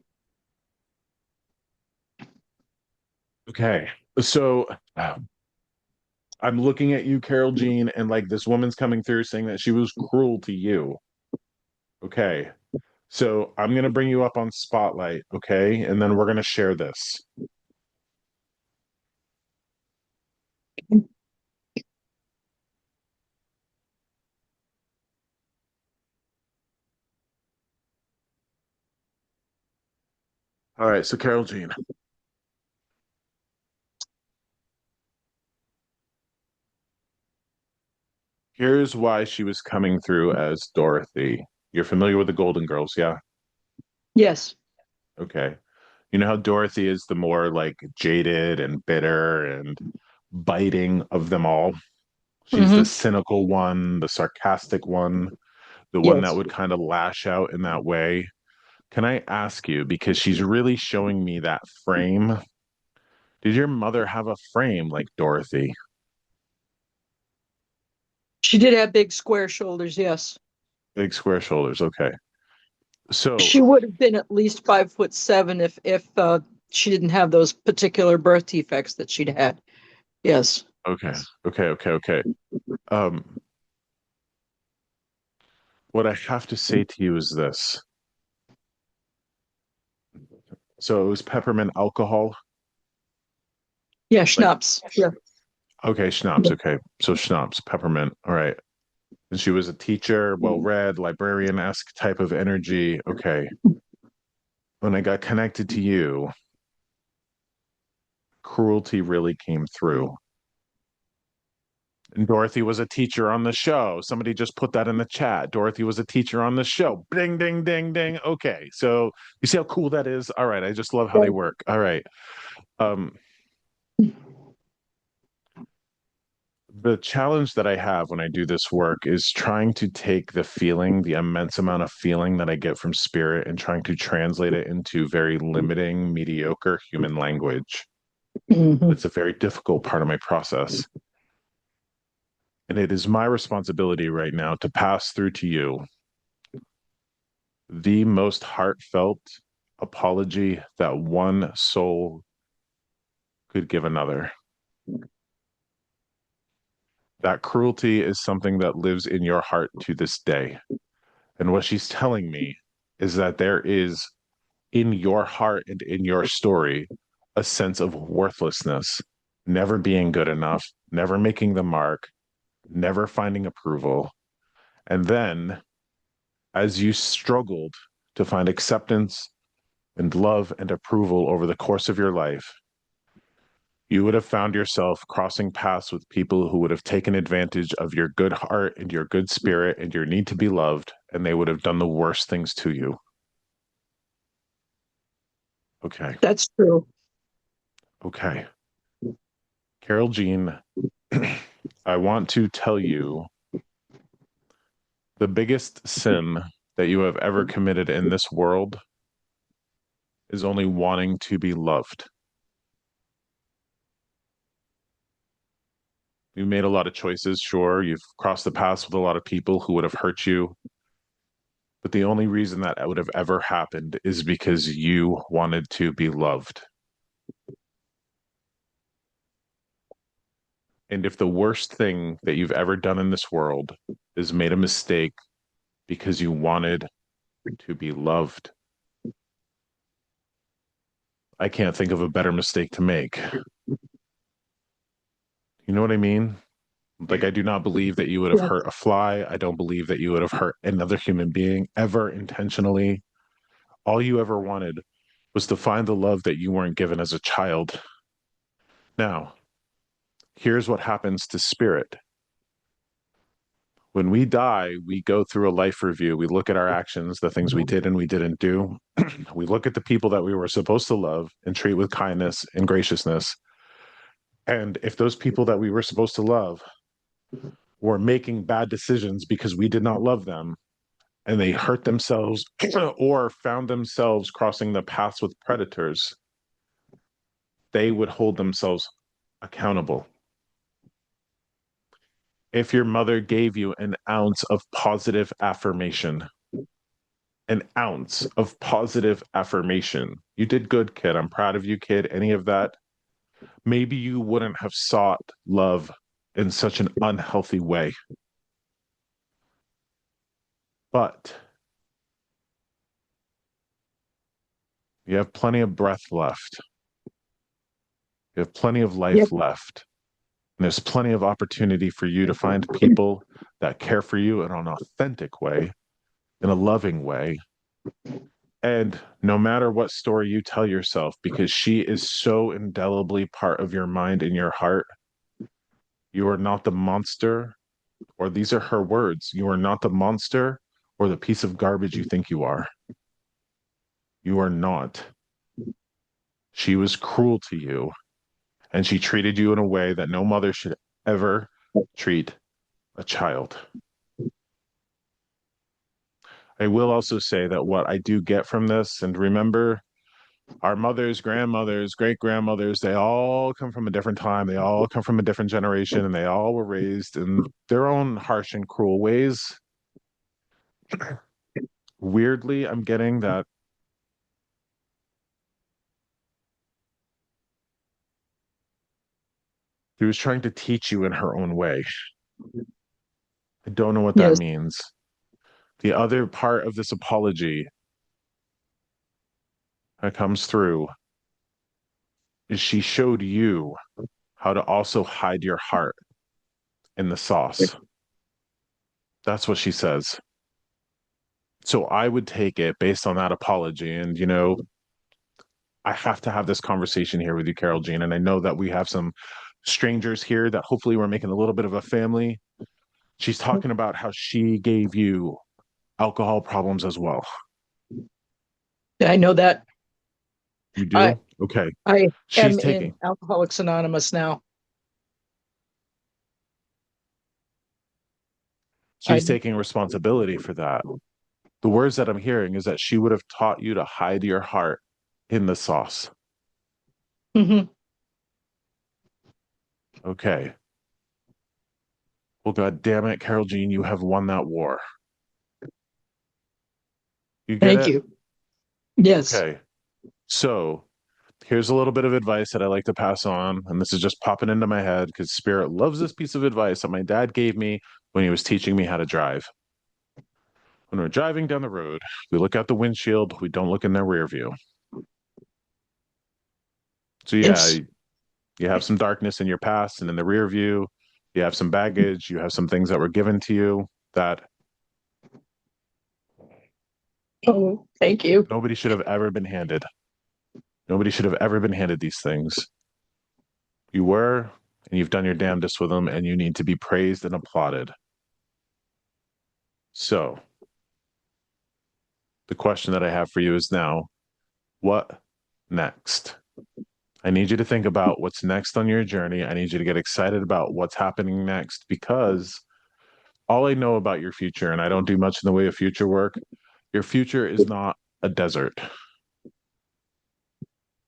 Okay. So I'm looking at you, Carol Jean, and like this woman's coming through saying that she was cruel to you. Okay. So I'm gonna bring you up on spotlight, okay? And then we're gonna share this. All right, so Carol Jean, here's why she was coming through as Dorothy. You're familiar with the Golden Girls, yeah? Yes. Okay. You know how Dorothy is the more like jaded and bitter and biting of them all? She's the Hmm. cynical one, the sarcastic one, the one that Yes. would kind of lash out in that way. Can I ask you, because she's really showing me that frame, did your mother have a frame like Dorothy? She did have big square shoulders, yes. Big square shoulders. Okay. So, She would have been at least 5'7" if she didn't have those particular birth defects that she'd had. Yes. okay, okay. Um, what I have to say to you is this. So it was peppermint alcohol. Yeah, Like, schnapps. Yeah. okay, schnapps. Okay. So schnapps, peppermint. All right. And she was a teacher, well-read, librarian-esque type of energy. Okay. When I got connected to you, cruelty really came through. And Dorothy was a teacher on the show. Somebody just put that in the chat. Dorothy was a teacher on the show. Ding, ding, ding, ding. Okay. So you see how cool that is? All right. I just love how they work. All right. The challenge that I have when I do this work is trying to take the feeling, the immense amount of feeling that I get from spirit, and trying to translate it into very limiting, mediocre human language. It's a very difficult part of my process. And it is my responsibility right now to pass through to you the most heartfelt apology that one soul could give another. That cruelty is something that lives in your heart to this day. And what she's telling me is that there is in your heart and in your story a sense of worthlessness, never being good enough, never making the mark, never finding approval. And then, as you struggled to find acceptance and love and approval over the course of your life, you would have found yourself crossing paths with people who would have taken advantage of your good heart and your good spirit and your need to be loved, and they would have done the worst things to you. Okay. That's true. Okay. Carol Jean, I want to tell you the biggest sin that you have ever committed in this world is only wanting to be loved. You made a lot of choices, sure. You've crossed the paths with a lot of people who would have hurt you. But the only reason that would have ever happened is because you wanted to be loved. And if the worst thing that you've ever done in this world is made a mistake because you wanted to be loved, I can't think of a better mistake to make. You know what I mean? Like, I do not believe that you would have Yes. hurt a fly. I don't believe that you would have hurt another human being ever intentionally. All you ever wanted was to find the love that you weren't given as a child. Now, here's what happens to spirit. When we die, we go through a life review. We look at our actions, the things we did and we didn't do. We look at the people that we were supposed to love and treat with kindness and graciousness. And if those people that we were supposed to love were making bad decisions because we did not love them, and they hurt themselves or found themselves crossing the paths with predators, they would hold themselves accountable. If your mother gave you an ounce of positive affirmation, an ounce of positive affirmation, you did good, kid. I'm proud of you, kid. Any of that, maybe you wouldn't have sought love in such an unhealthy way. But you have plenty of breath left. You have plenty of life Yep. left. And there's plenty of opportunity for you to find people that care for you in an authentic way, in a loving way. And no matter what story you tell yourself, because she is so indelibly part of your mind and your heart, you are not the monster, or these are her words, you are not the monster or the piece of garbage you think you are. You are not. She was cruel to you, and she treated you in a way that no mother should ever treat a child. I will also say that what I do get from this, and remember, our mothers, grandmothers, great grandmothers, they all come from a different time. They all come from a different generation, and they all were raised in their own harsh and cruel ways. Weirdly, I'm getting that she was trying to teach you in her own way. I don't know what that Yes. means. The other part of this apology that comes through is she showed you how to also hide your heart in the sauce. That's what she says. So I would take it based on that apology. And, you know, I have to have this conversation here with you, Carol Jean. And I know that we have some strangers here that hopefully we're making a little bit of a family. She's talking about how she gave you alcohol problems as well. I know that. You I do? Okay. I She's am in taking Alcoholics Anonymous now. I she's taking responsibility for that. The words that I'm hearing is that she would have taught you to hide your heart in the sauce. Mhm. Okay. Well, God damn it, Carol Jean, you have won that war. You get Thank it? you. Yes. Okay. So here's a little bit of advice that I like to pass on. And this is just popping into my head because Spirit loves this piece of advice that my dad gave me when he was teaching me how to drive. When we're driving down the road, we look out the windshield, we don't look in the rear view. So, yeah, Yes. you have some darkness in your past and in the rear view. You have some baggage. You have some things that were given to you that Oh, thank you. nobody should have ever been handed. Nobody should have ever been handed these things. You were, and you've done your damnedest with them, and you need to be praised and applauded. So, the question that I have for you is now, what next? I need you to think about what's next on your journey. I need you to get excited about what's happening next because all I know about your future, and I don't do much in the way of future work, your future is not a desert.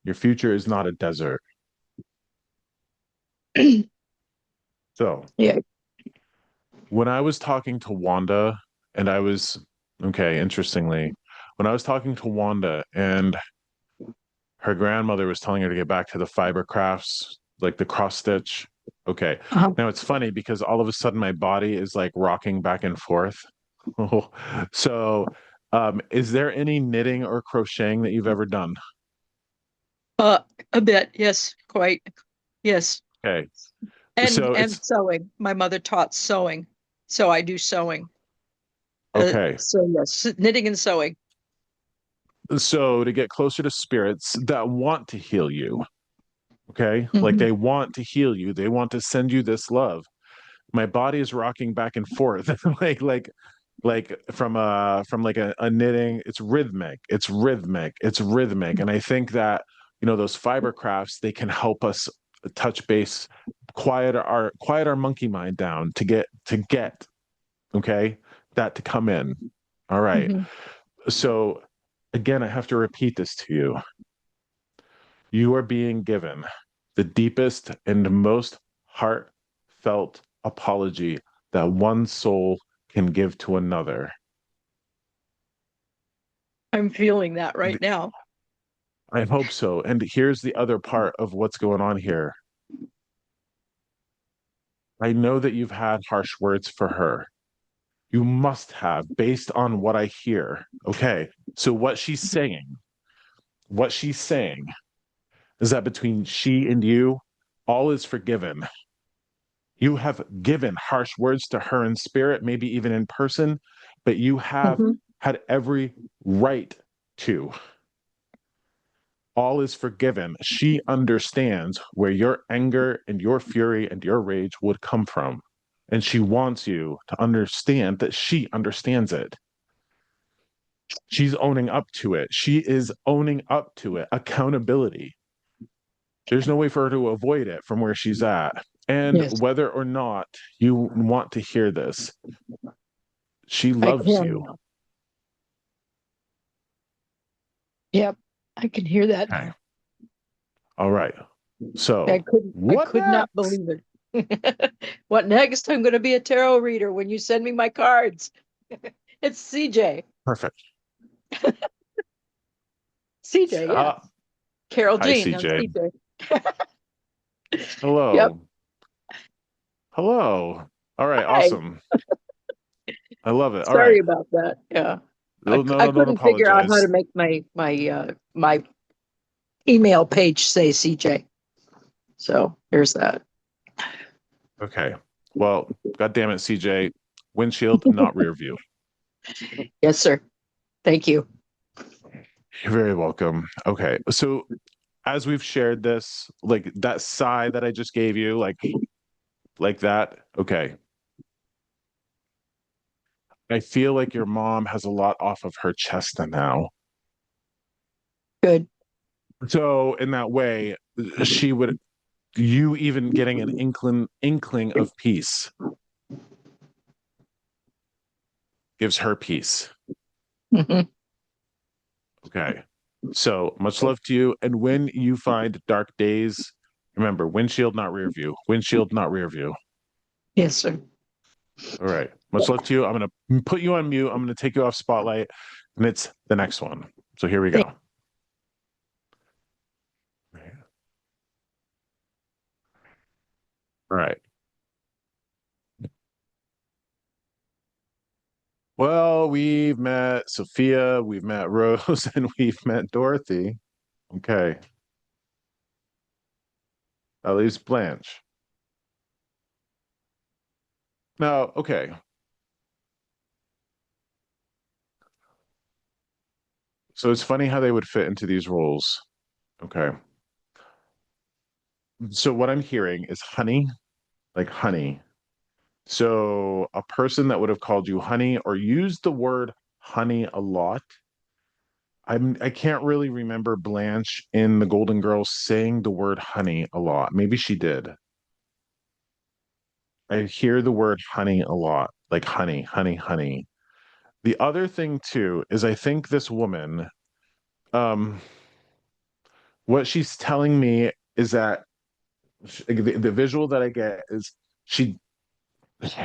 Your future is not a desert. So, Yeah. when I was talking to Wanda, and I was, okay, interestingly, when I was talking to Wanda and her grandmother was telling her to get back to the fiber crafts, like the cross stitch. Okay. Uh-huh. Now it's funny because all of a sudden my body is like rocking back and forth. So, is there any knitting or crocheting that you've ever done? Uh, a bit. Yes. Quite. Yes. Okay. And So and it's sewing. My mother taught sewing, so I do sewing. okay. So yes, knitting and sewing. So to get closer to spirits that want to heal you, okay? Like Mhm. they want to heal you, they want to send you this love. My body is rocking back and forth like from like a knitting. It's rhythmic, and I think that those fiber crafts, they can help us touch base, quiet our monkey mind down to get okay, that to come in. All right. Mhm. So again, I have to repeat this to you. You are being given the deepest and most heartfelt apology that one soul can give to another. I'm feeling that right now. I hope so. And here's the other part of what's going on here. I know that you've had harsh words for her. You must have, based on what I hear. Okay. So what she's saying is that between she and you, all is forgiven. You have given harsh words to her in spirit, maybe even in person, but you have Mhm. had every right to. All is forgiven. She understands where your anger and your fury and your rage would come from. And she wants you to understand that she understands it. She's owning up to it. She is owning up to it. Accountability. There's no way for her to avoid it from where she's at. And Yes, whether or not you want to hear this, she I loves can you. now. Yep, I can hear that Okay. now. All right. I So, could I what could not next? believe it. What next? I'm going to be a tarot reader when you send me my cards. It's CJ. Perfect. CJ, yeah. Uh, Carol Hi, Jean. I'm CJ. CJ. Yep. Hello. Hello. All right. Hi. Awesome. I love it. All right. Sorry about that. Yeah. No, no, I no, don't couldn't figure out how apologize. to make my email page say CJ. So here's that. Okay. Well, God damn it, CJ. Windshield, not rear view. Yes, sir. Thank you. You're very welcome. Okay. So as we've shared this, like that sigh that I just gave you, like that. Okay. I feel like your mom has a lot off of her chest now. Good. So in that way, she would you even getting an inkling of peace gives her peace. Mhm. Okay. So much love to you. And when you find dark days, remember windshield, not rear view. Windshield, not rear view. Yes, sir. All right. Much love to you. I'm going to put you on mute. I'm going to take you off spotlight, and it's the next one. So here we go. All right. Well, we've met Sophia, we've met Rose, and we've met Dorothy. Okay. That leaves Blanche. Now, okay. So it's funny how they would fit into these roles. Okay. So what I'm hearing is honey, like honey. So a person that would have called you honey or used the word honey a lot. I can't really remember Blanche in The Golden Girls saying the word honey a lot. Maybe she did. I hear the word honey a lot, like honey, honey, honey. The other thing too is I think this woman, um, what she's telling me is that the visual that I get is she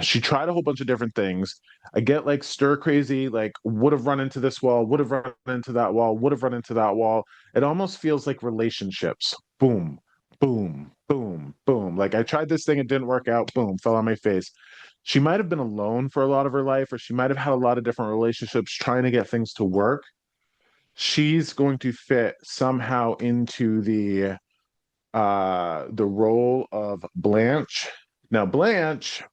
she tried a whole bunch of different things. I get like stir crazy, like would have run into this wall, would have run into that wall, would have run into that wall. It almost feels like relationships. Boom, boom, boom, boom. Like I tried this thing, it didn't work out. Boom, fell on my face. She might have been alone for a lot of her life, or she might have had a lot of different relationships trying to get things to work. She's going to fit somehow into the role of Blanche. Now, Blanche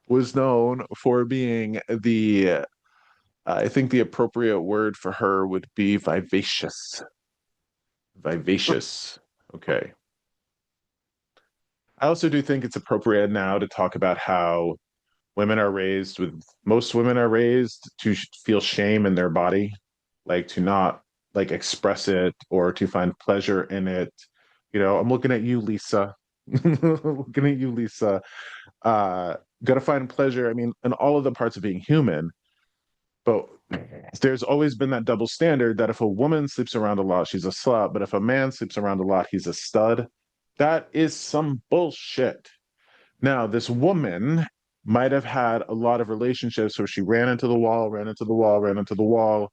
was known for being I think the appropriate word for her would be vivacious. Vivacious. Okay. I also do think it's appropriate now to talk about how most women are raised to feel shame in their body, like to not like express it or to find pleasure in it. I'm looking at you, Lisa. Looking at you, Lisa. Uh, Gotta find pleasure, I mean, in all of the parts of being human. But there's always been that double standard that if a woman sleeps around a lot, she's a slut. But if a man sleeps around a lot, he's a stud. That is some bullshit. Now, this woman might have had a lot of relationships where she ran into the wall, ran into the wall, ran into the wall.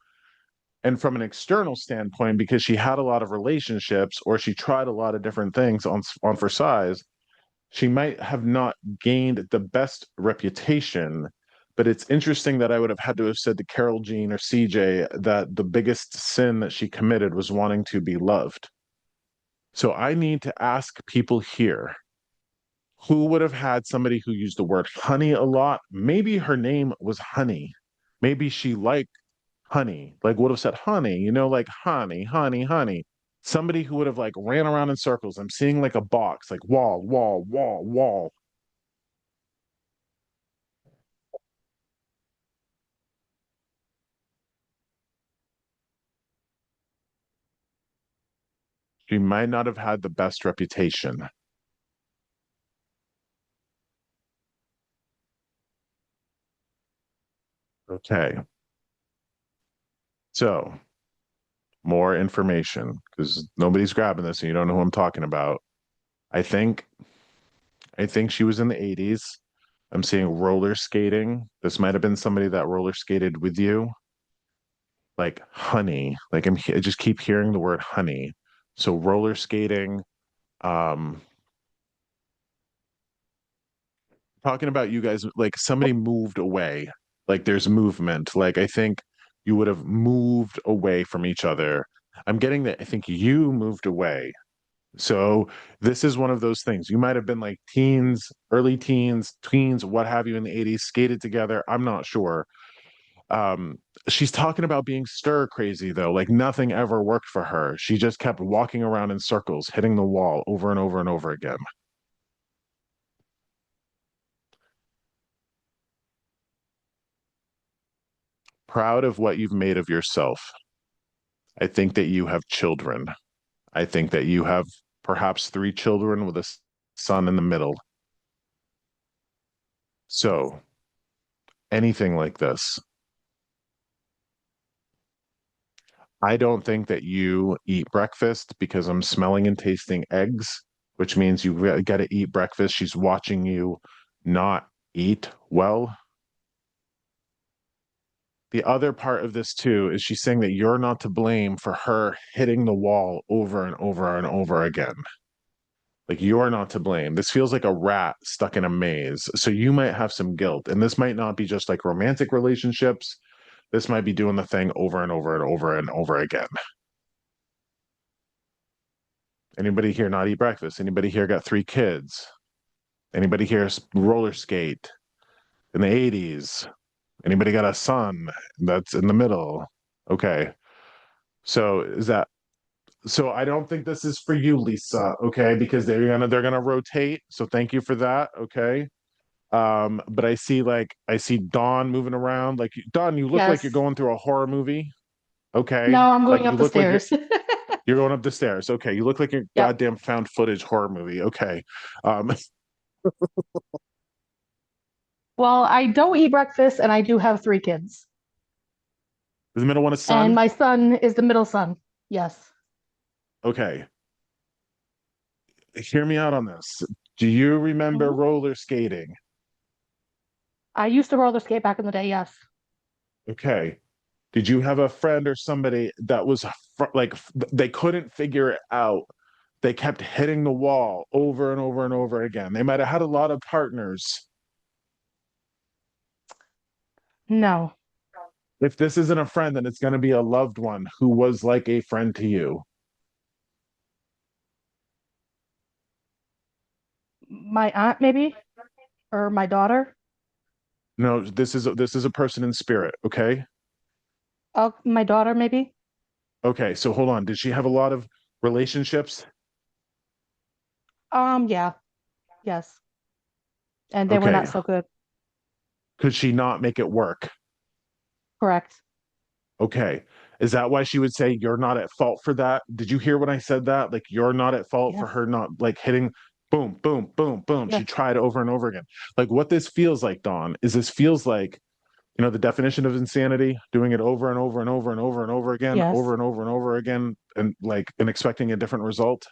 And from an external standpoint, because she had a lot of relationships or she tried a lot of different things on for size, she might have not gained the best reputation. But it's interesting that I would have had to have said to Carol Jean or CJ that the biggest sin that she committed was wanting to be loved. So I need to ask people here who would have had somebody who used the word honey a lot. Maybe her name was Honey. Maybe she liked honey, like would have said honey, like honey, honey, honey. Somebody who would have like ran around in circles. I'm seeing like a box, like wall, wall, wall, wall. She might not have had the best reputation. Okay. So, more information because nobody's grabbing this and you don't know who I'm talking about. I think I think she was in the 80s. I'm seeing roller skating. This might have been somebody that roller skated with you. Like honey. Like I just keep hearing the word honey. So roller skating, um talking about you guys like somebody moved away. Like there's movement. Like I think you would have moved away from each other. I'm getting that I think you moved away. So this is one of those things. You might have been like teens, early teens, tweens, what have you in the 80s, skated together. I'm not sure. Um, she's talking about being stir crazy though, like nothing ever worked for her. She just kept walking around in circles, hitting the wall over and over and over again. Proud of what you've made of yourself. I think that you have children. I think that you have perhaps three children with a son in the middle. So, anything like this, I don't think that you eat breakfast because I'm smelling and tasting eggs, which means you got to eat breakfast. She's watching you not eat well. The other part of this too is she's saying that you're not to blame for her hitting the wall over and over and over again. Like you're not to blame. This feels like a rat stuck in a maze. So you might have some guilt. And this might not be just like romantic relationships. This might be doing the thing over and over and over and over again. Anybody here not eat breakfast? Anybody here got three kids? Anybody here roller skate in the 80s? Anybody got a son that's in the middle? Okay. So is that so I don't think this is for you, Lisa, okay? Because they're gonna rotate. So thank you for that. Okay. But I see Dawn moving around. Like Dawn, you look like you're Yes. going through a horror movie. No, Okay. I'm Like going you up the look like stairs. you're going up the stairs. Okay. You look like your Yep. goddamn found footage horror movie. Okay. Is Well, I don't eat breakfast and I do have three kids. the middle one a And son? my son is the middle son. Yes. Okay. Hear me out on this. Do you remember Mhm. roller skating? I used to roller skate back in the day. Yes. Okay. Did you have a friend or somebody that was like they couldn't figure it out? They kept hitting the wall over and over and over again. They might have had a lot of partners. No. If this isn't a friend, then it's going to be a loved one who was like a friend to you. My aunt, maybe, or my daughter. No, this is a person in spirit, okay? Oh, my daughter, maybe. Okay, so hold on. Did she have a lot of relationships? Yeah. Yes. And they were not Okay. so good. Could she not make it work? Correct. Okay. Is that why she would say you're not at fault for that? Did you hear when I said that? Like you're not at fault for Yes. her not like hitting boom, boom, boom, boom. She Yes. tried over and over again. Like what this feels like, Dawn, is this feels like, the definition of insanity, doing it over and over and over and over and over again, Yes. over and over and over again, and expecting a different result.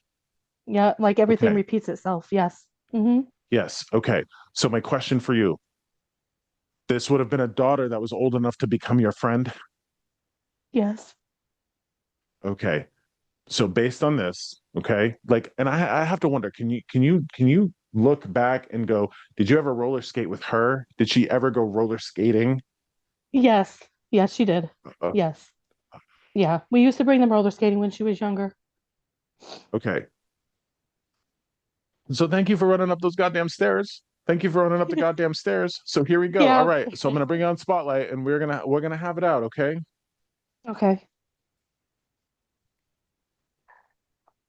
Yeah. Like everything Okay. repeats itself. Yes. Mm-hmm. Yes. Okay. So my question for you, this would have been a daughter that was old enough to become your friend. Yes. Okay. So based on this, okay, like, and I have to wonder, can you look back and go, did you ever roller skate with her? Did she ever go roller skating? Yes. Yes, she did. Uh, Yes. Yeah. We used to bring them roller skating when she was younger. okay. So thank you for running up those goddamn stairs. Thank you for running up the goddamn stairs. So here we go. All Yeah. right. So I'm gonna bring you on spotlight and we're gonna have it out, okay? Okay.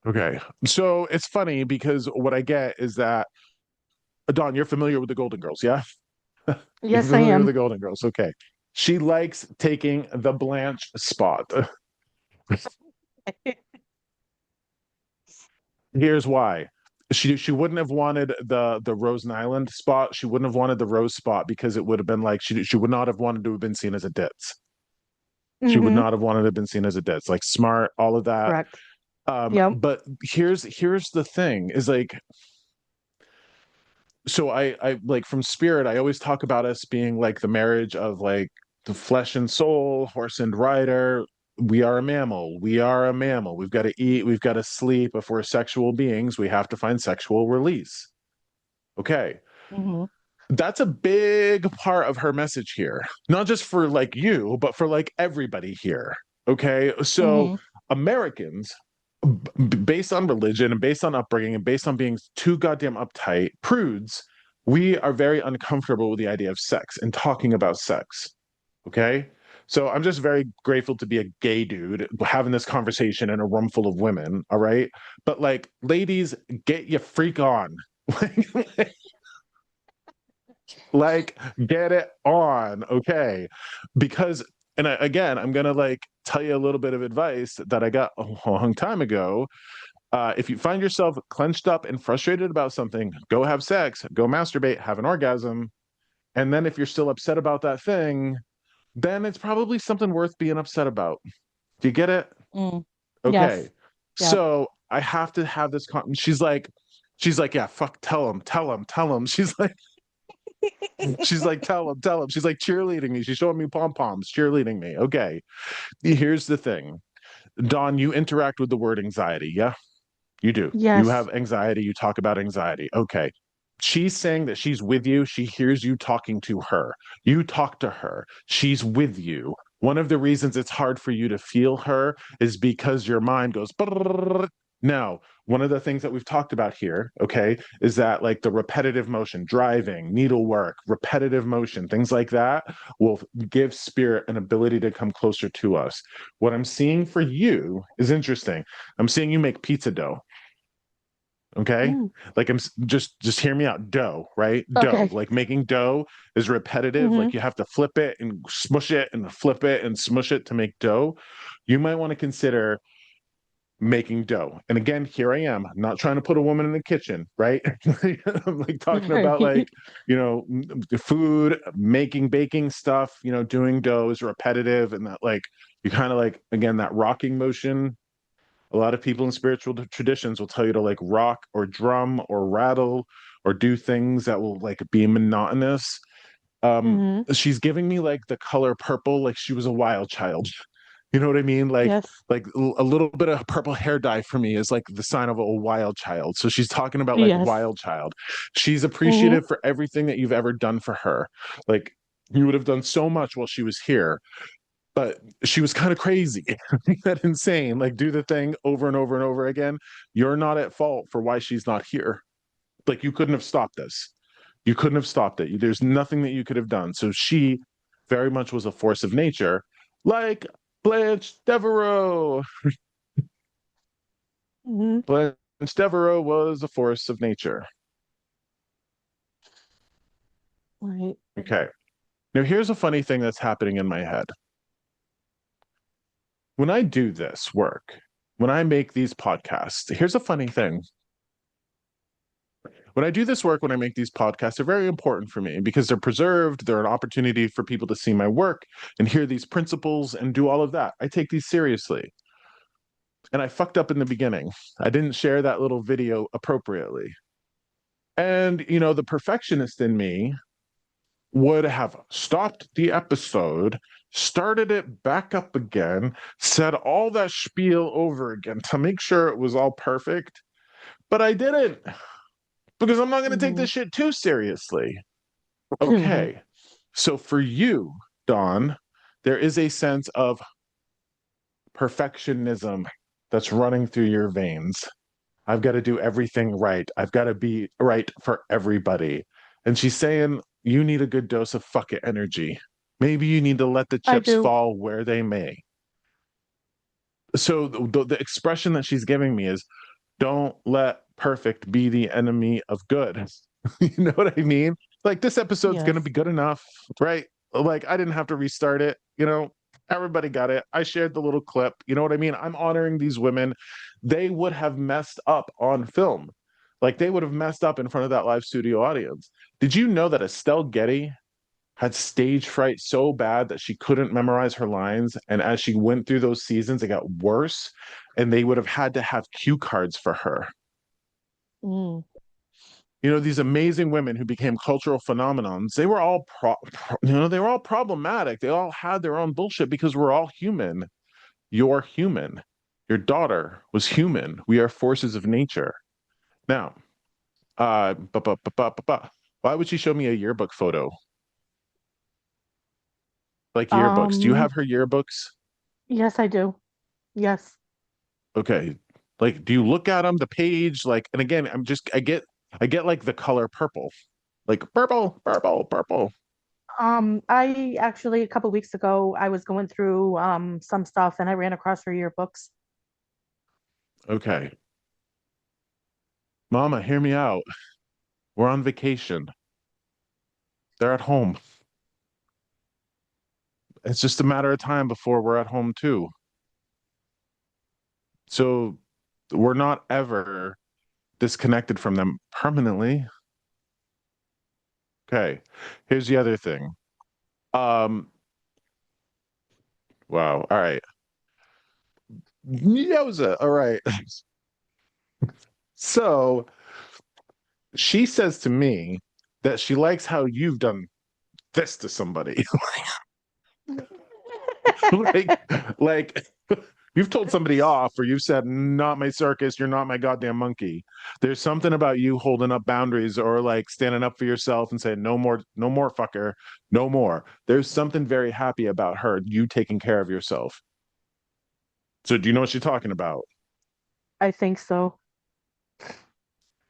Okay. So it's funny because what I get is that Dawn, you're familiar with the Golden Girls, yeah? You're Yes, I familiar with the am. Golden Girls. Okay. She likes taking the Blanche spot. Here's why. She wouldn't have wanted the Rosen Island spot. She wouldn't have wanted the Rose spot because it would have been like she would not have wanted to have been seen as a ditz. She would Mm-hmm. not have wanted to have been seen as a ditz. Like smart, all of that. Correct. Yep. But here's the thing is like so I like from spirit, I always talk about us being like the marriage of like the flesh and soul, horse and rider. We are a mammal. We are a mammal. We've got to eat, we've got to sleep. If we're sexual beings, we have to find sexual release. Okay. Mm-hmm. That's a big part of her message here. Not just for like you, but for like everybody here. Okay. So Mm-hmm. Americans, based on religion and based on upbringing and based on being too goddamn uptight prudes, we are very uncomfortable with the idea of sex and talking about sex. Okay. So I'm just very grateful to be a gay dude having this conversation in a room full of women. All right. But like, ladies, get your freak on. Like, get it on. Okay. Because, and again, I'm going to like tell you a little bit of advice that I got a long time ago. If you find yourself clenched up and frustrated about something, go have sex, go masturbate, have an orgasm. And then if you're still upset about that thing, then it's probably something worth being upset about. Do you get it? Mm. Okay. Yes. Yep. So I have to have this she's like, yeah, fuck, tell him. She's like, tell him. She's like cheerleading me. She's showing me pom-poms, cheerleading me. Okay. Here's the thing. Dawn, you interact with the word anxiety, yeah? You do. You Yes. have anxiety. You talk about anxiety. Okay. She's saying that she's with you. She hears you talking to her. You talk to her. She's with you. One of the reasons it's hard for you to feel her is because your mind goes. Brrr. Now, one of the things that we've talked about here, okay, is that like the repetitive motion, driving, needlework, repetitive motion, things like that will give spirit an ability to come closer to us. What I'm seeing for you is interesting. I'm seeing you make pizza dough. Okay. Mm. Like just hear me out. Dough, right? Dough. Okay. Like making dough is repetitive. Hmm. Like you have to flip it and smush it and flip it and smush it to make dough. You might want to consider making dough. And again, here I am, not trying to put a woman in the kitchen, right? I'm like talking about like, Right. the food, making, baking stuff, doing dough is repetitive and that like you kind of like again that rocking motion. A lot of people in spiritual traditions will tell you to like rock or drum or rattle or do things that will like be monotonous. Hmm. She's giving me like the color purple, like she was a wild child. You know what I mean? Yes. Like a little bit of purple hair dye for me is like the sign of a wild child. So she's talking about like Yes. wild child. She's Hmm. appreciative for everything that you've ever done for her. Like you would have done so much while she was here, but she was kind of crazy. That insane, like do the thing over and over and over again. You're not at fault for why she's not here. Like you couldn't have stopped this. You couldn't have stopped it. There's nothing that you could have done. So she very much was a force of nature, like Blanche Devereaux. Hmm. Blanche Devereaux was a force of nature. Right. Okay. Now here's a funny thing that's happening in my head. When I do this work, when I make these podcasts, here's a funny thing. When I do this work, when I make these podcasts, they're very important for me because they're preserved. They're an opportunity for people to see my work and hear these principles and do all of that. I take these seriously. And I fucked up in the beginning. I didn't share that little video appropriately. And, the perfectionist in me would have stopped the episode, started it back up again, said all that spiel over again to make sure it was all perfect. But I didn't because I'm not going to take Hmm. this shit too seriously. Hmm. Okay. So for you, Dawn, there is a sense of perfectionism that's running through your veins. I've got to do everything right. I've got to be right for everybody. And she's saying, you need a good dose of fuck it energy. Maybe you need to let the I chips do. fall where they may. So the expression that she's giving me is don't let perfect be the enemy of good. You know what I mean? Like this episode's going to Yes. be good enough, right? Like I didn't have to restart it, everybody got it. I shared the little clip. You know what I mean? I'm honoring these women. They would have messed up on film. Like they would have messed up in front of that live studio audience. Did you know that Estelle Getty had stage fright so bad that she couldn't memorize her lines? And as she went through those seasons, it got worse. And they would have had to have cue cards for her. Mm. These amazing women who became cultural phenomenons, they were all they were all problematic. They all had their own bullshit because we're all human. You're human. Your daughter was human. We are forces of nature. Now, why would she show me a yearbook photo? Like yearbooks. Do you Um, have her yearbooks? yes, I do. Yes. Okay. Like, do you look at them, the page? Like, and again, I get like the color purple. Like purple, purple, purple. I actually a couple weeks ago I was going through some stuff and I ran across her yearbooks. Okay. Mama, hear me out. We're on vacation. They're at home. It's just a matter of time before we're at home too. So we're not ever disconnected from them permanently. Okay. Here's the other thing. Um, wow. All right. Yowza. All right. So she says to me that she likes how you've done this to somebody. like, like you've told somebody off, or you've said, "Not my circus. You're not my goddamn monkey." There's something about you holding up boundaries, or like standing up for yourself and saying, "No more, no more, fucker, no more." There's something very happy about her. You taking care of yourself. So, do you know what she's talking about? I think so.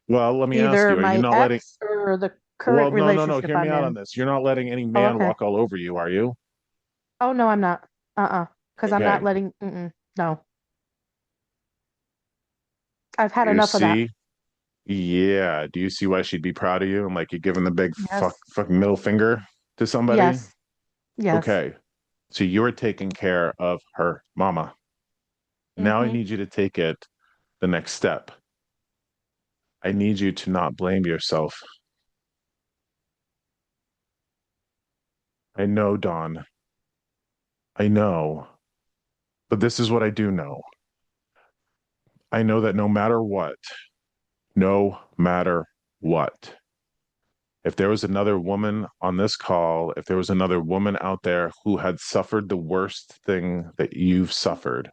Well, let me ask Either you: are you my not letting? ex or the Well, current no, no, no. relationship Hear me I'm out on in. this. You're not letting any Oh, man okay. walk all over you, are you? Oh no, I'm not. Because I'm not Okay. letting. No, I've had You enough of that. see? Yeah. Do you see why she'd be proud of you? And like you're giving the big Yes, fucking middle finger to somebody? yes, yes. Okay. So you're taking care of her mama. Now I Mm-hmm. need you to take it the next step. I need you to not blame yourself. I know, Dawn. I know. But this is what I do know. I know that no matter what, if there was another woman on this call, if there was another woman out there who had suffered the worst thing that you've suffered,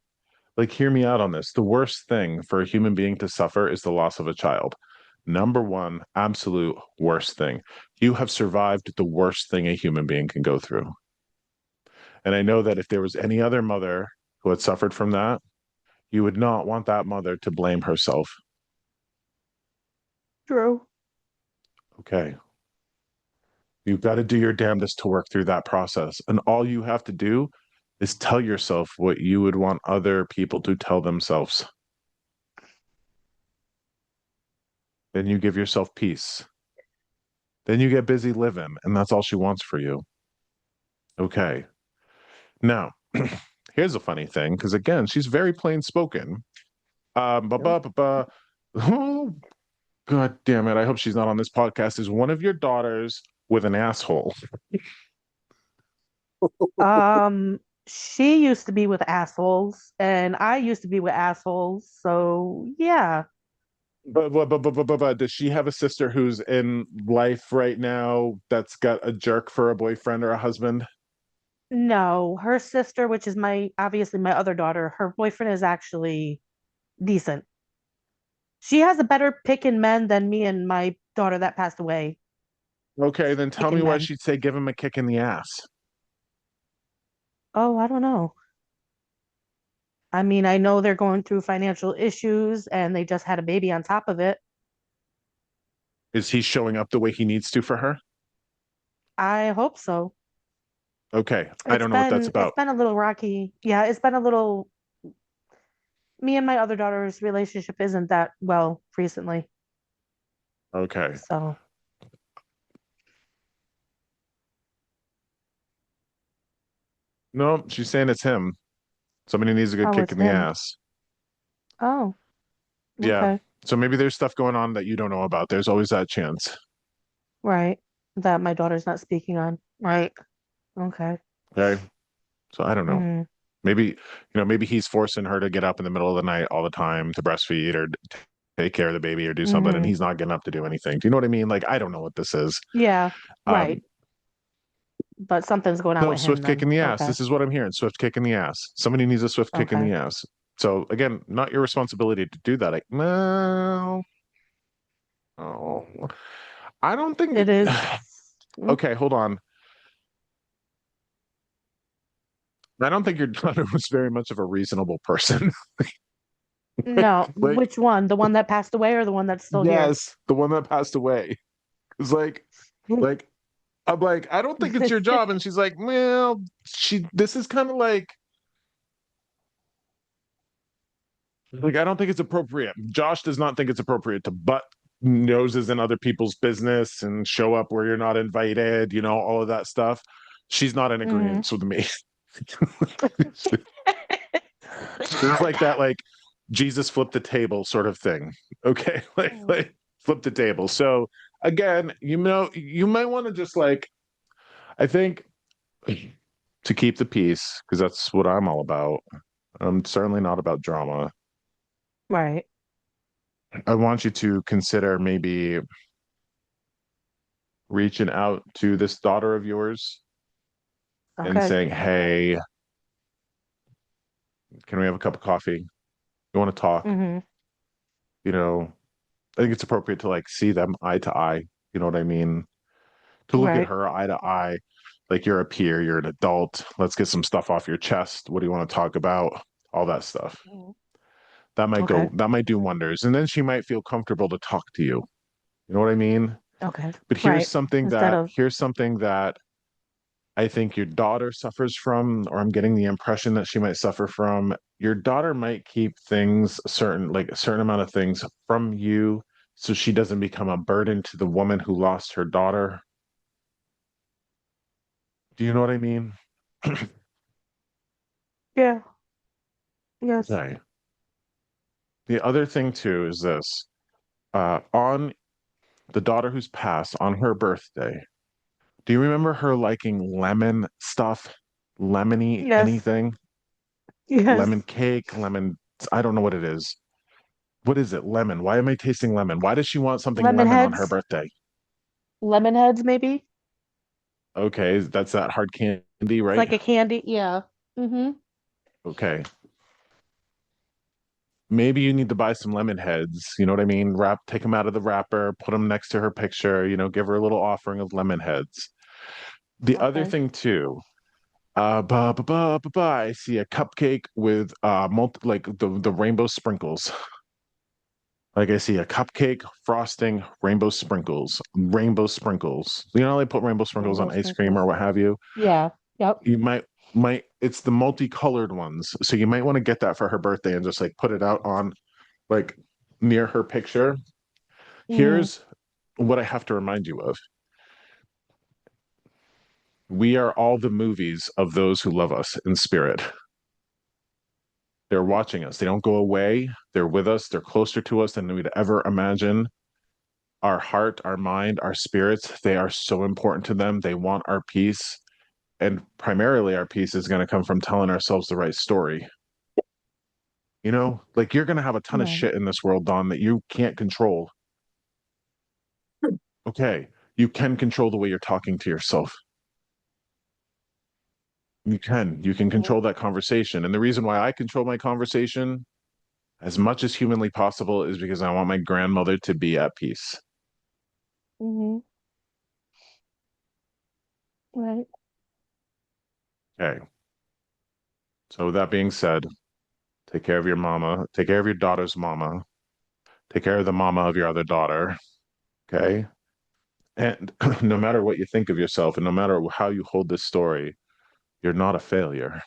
like, hear me out on this. The worst thing for a human being to suffer is the loss of a child. Number one, absolute worst thing. You have survived the worst thing a human being can go through. And I know that if there was any other mother who had suffered from that, you would not want that mother to blame herself. True. Okay. You've got to do your damnedest to work through that process. And all you have to do is tell yourself what you would want other people to tell themselves. Then you give yourself peace. Then you get busy living, and that's all she wants for you. Okay. Now, here's a funny thing, because again, she's very plain spoken. Ba Yep. ba ba ba. Oh, God damn it. I hope she's not on this podcast. Is one of your daughters with an asshole? Um, she used to be with assholes, and I used to be with assholes. So yeah. But does she have a sister who's in life right now that's got a jerk for a boyfriend or a husband? No, her sister, which is my obviously my other daughter, her boyfriend is actually decent. She has a better pick in men than me and my daughter that passed away. Okay, then tell me Picking why men. she'd say give him a kick in the ass. Oh, I don't know. I mean, I know they're going through financial issues and they just had a baby on top of it. Is he showing up the way he needs to for her? I hope so. Okay, I don't know what that's It's about. been a little rocky. Yeah, it's been a little me and my other daughter's relationship isn't that well recently. Okay. So, No, she's saying it's him. Somebody needs a good oh, kick it's in the him. ass. Oh, Yeah. okay. So maybe there's stuff going on that you don't know about. There's always that chance. Right. That my daughter's not speaking on. Right. Okay. Okay. So I don't know. Mm, Maybe, maybe he's forcing her to get up in the middle of the night all the time to breastfeed or take care of the baby or do something, and mm-hmm. he's not getting up to do anything. Do you know what I mean? Like, I don't know what this is. Yeah. Um, Right. But something's going on no, with him swift kick then. in the ass. Okay. This is what I'm hearing. Swift kick in the ass. Somebody needs a swift kick in Okay. the ass. So again, not your responsibility to do that. Like, no, oh, I don't think. It is. Mm, Okay, hold on. I don't think your daughter was very much of a reasonable person. no. Like, Which one? The one that passed away or the one that's still here? yes, the one that passed away. It's like, I'm like, I don't think it's your job. And she's like, well, this is kind of like, I don't think it's appropriate. Josh does not think it's appropriate to butt noses in other people's business and show up where you're not invited, all of that stuff. She's not in Mhm. agreement with me. It's like that, like Jesus flipped the table sort of thing. Okay. Mhm. Like flip the table. So again, you might want to just like, I think to keep the peace, because that's what I'm all about. I'm certainly not about drama. Right. I want you to consider maybe reaching out to this daughter of yours and Okay. saying, hey, can we have a cup of coffee? You want to talk? Mhm. You know, I think it's appropriate to like see them eye to eye. You know what I mean? To look at Right. her eye to eye, like you're a peer, you're an adult. Let's get some stuff off your chest. What do you want to talk about? All that stuff. Mhm. That Okay. might do wonders. And then she might feel comfortable to talk to you. You know what I mean? Okay. But Right. Instead of here's something that I think your daughter suffers from, or I'm getting the impression that she might suffer from. Your daughter might keep things like a certain amount of things from you so she doesn't become a burden to the woman who lost her daughter. Do you know what I mean? yeah. Yes. Okay. The other thing too is this. On the daughter who's passed on her birthday, do you remember her liking lemon stuff? Lemony Yes. anything? Lemon Yes. cake, I don't know what it is. What is it? Lemon. Why am I tasting lemon? Why does she want something Lemon lemon on her heads. birthday? Lemon heads, maybe. Okay, that's that hard candy, It's right? like a candy. Yeah. Mm-hmm. Okay. Maybe you need to buy some lemon heads. You know what I mean? Take them out of the wrapper, put them next to her picture, give her a little offering of lemon heads. The other Okay. thing too, I see a cupcake with like the rainbow sprinkles. Like I see a cupcake, frosting, rainbow sprinkles, rainbow sprinkles. You know how they put rainbow sprinkles Rainbow on ice cream or sprinkles. what have you? Yeah. Yep. You might it's the multicolored ones. So you might want to get that for her birthday and just like put it out on like near her picture. Mm-hmm. Here's what I have to remind you of. We are all the movies of those who love us in spirit. They're watching us. They don't go away. They're with us. They're closer to us than we'd ever imagine. Our heart, our mind, our spirits, they are so important to them. They want our peace. And primarily, our peace is going to come from telling ourselves the right story. Like you're going to have a ton of Right. shit in this world, Don, that you can't control. Okay. You can control the way you're talking to yourself. You can Mm-hmm. control that conversation. And the reason why I control my conversation as much as humanly possible is because I want my grandmother to be at peace. Mm-hmm. Right. Okay. So, with that being said, take care of your mama, take care of your daughter's mama, take care of the mama of your other daughter. Okay. And no matter what you think of yourself and no matter how you hold this story, you're not a failure.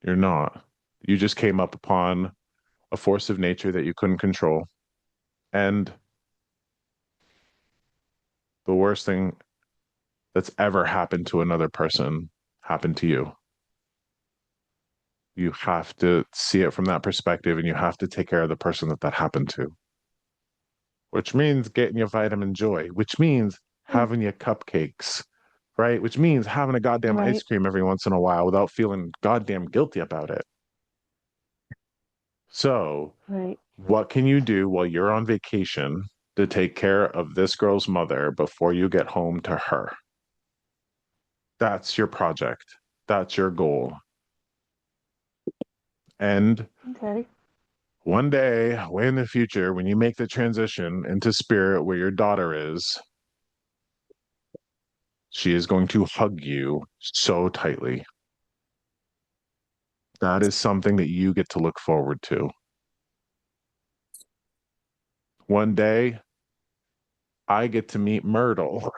You're not. You just came up upon a force of nature that you couldn't control. And the worst thing that's ever happened to another person happened to you. You have to see it from that perspective and you have to take care of the person that happened to, which means getting your vitamin joy, which means Mm. having your cupcakes, right? Which means having a goddamn ice Right. cream every once in a while without feeling goddamn guilty about it. So, Right. what can you do while you're on vacation to take care of this girl's mother before you get home to her? That's your project. That's your goal. And Okay. one day, way in the future, when you make the transition into spirit where your daughter is, she is going to hug you so tightly. That is something that you get to look forward to. One day, I get to meet Myrtle.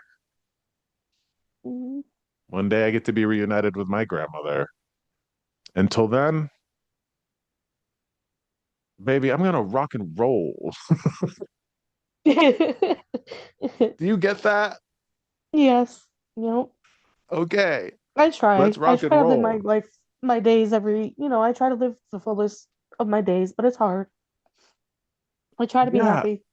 Mhm. One day I get to be reunited with my grandmother. Until then, baby, I'm gonna rock and roll. Do you get that? Yes. Yep. Okay, I try. let's I rock and try to live my roll. life, my days I try to live the fullest of my days, but it's hard. I try to be Yeah, happy.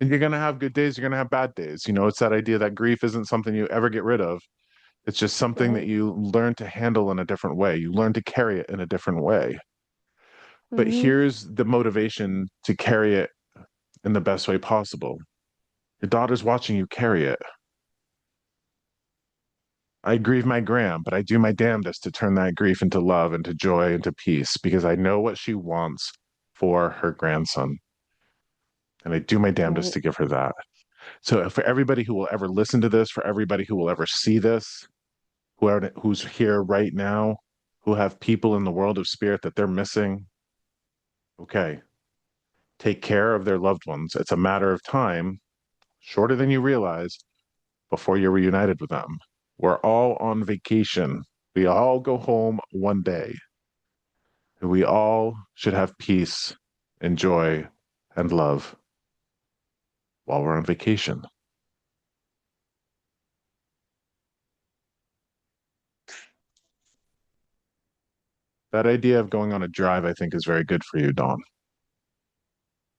and you're gonna have good days, you're gonna have bad days. It's that idea that grief isn't something you ever get rid of. It's just something that Right. you learn to handle in a different way. You learn to carry it in a different way. But Hmm. here's the motivation to carry it in the best way possible. Your daughter's watching you carry it. I grieve my gram, but I do my damnedest to turn that grief into love, into joy, into peace, because I know what she wants for her grandson. And I do my damnedest Right. to give her that. So for everybody who will ever listen to this, for everybody who will ever see this, who's here right now, who have people in the world of spirit that they're missing, okay, take care of their loved ones. It's a matter of time, shorter than you realize, before you're reunited with them. We're all on vacation. We all go home one day. And we all should have peace and joy and love while we're on vacation. That idea of going on a drive, I think, is very good for you, Dawn.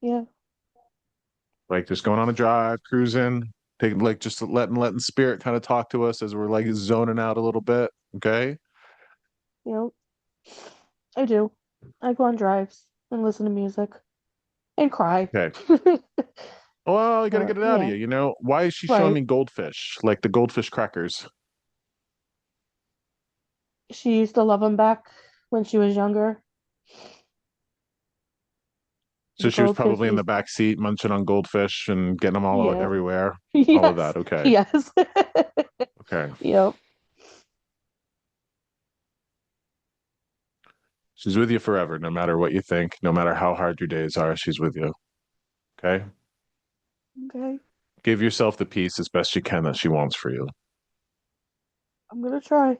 Yeah. Like just going on a drive, cruising, taking like just letting spirit kind of talk to us as we're like zoning out a little bit. Okay. Yep. I do. I go on drives and listen to music and cry. Okay. Well, you got to But get it out of yeah. you. Why is she showing Right. me goldfish, like the goldfish crackers? She used to love him back when she was younger. So The she was goldfish probably in the used, back seat munching on goldfish and getting them all out yeah. everywhere. All of Yes. that. Okay. Yes. Okay. Yep. She's with you forever, no matter what you think, no matter how hard your days are, she's with you. Okay. Okay. Give yourself the peace as best you can that she wants for you. I'm gonna try.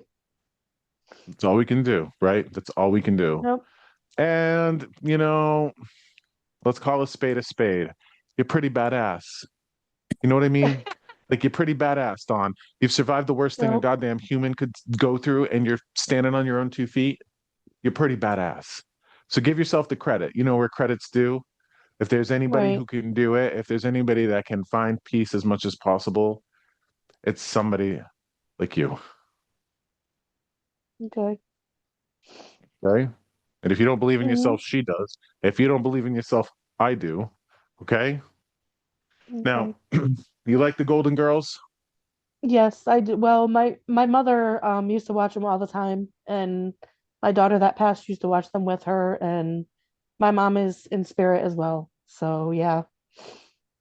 That's all we can do, right? That's all we can do. Yep. And, let's call a spade a spade. You're pretty badass. You know what I mean? Like you're pretty badass, Don. You've survived the worst thing a Yep. goddamn human could go through, and you're standing on your own 2 feet. You're pretty badass. So give yourself the credit. You know where credit's due. If there's anybody Right. who can do it, if there's anybody that can find peace as much as possible, it's somebody like you. Okay. Okay. And if you don't believe in Hmm. yourself, she does. If you don't believe in yourself, I do. Okay. Now, Okay. you like the Golden Girls? Yes, I do. Well, my mother used to watch them all the time, and my daughter that passed used to watch them with her, and my mom is in spirit as well. So yeah,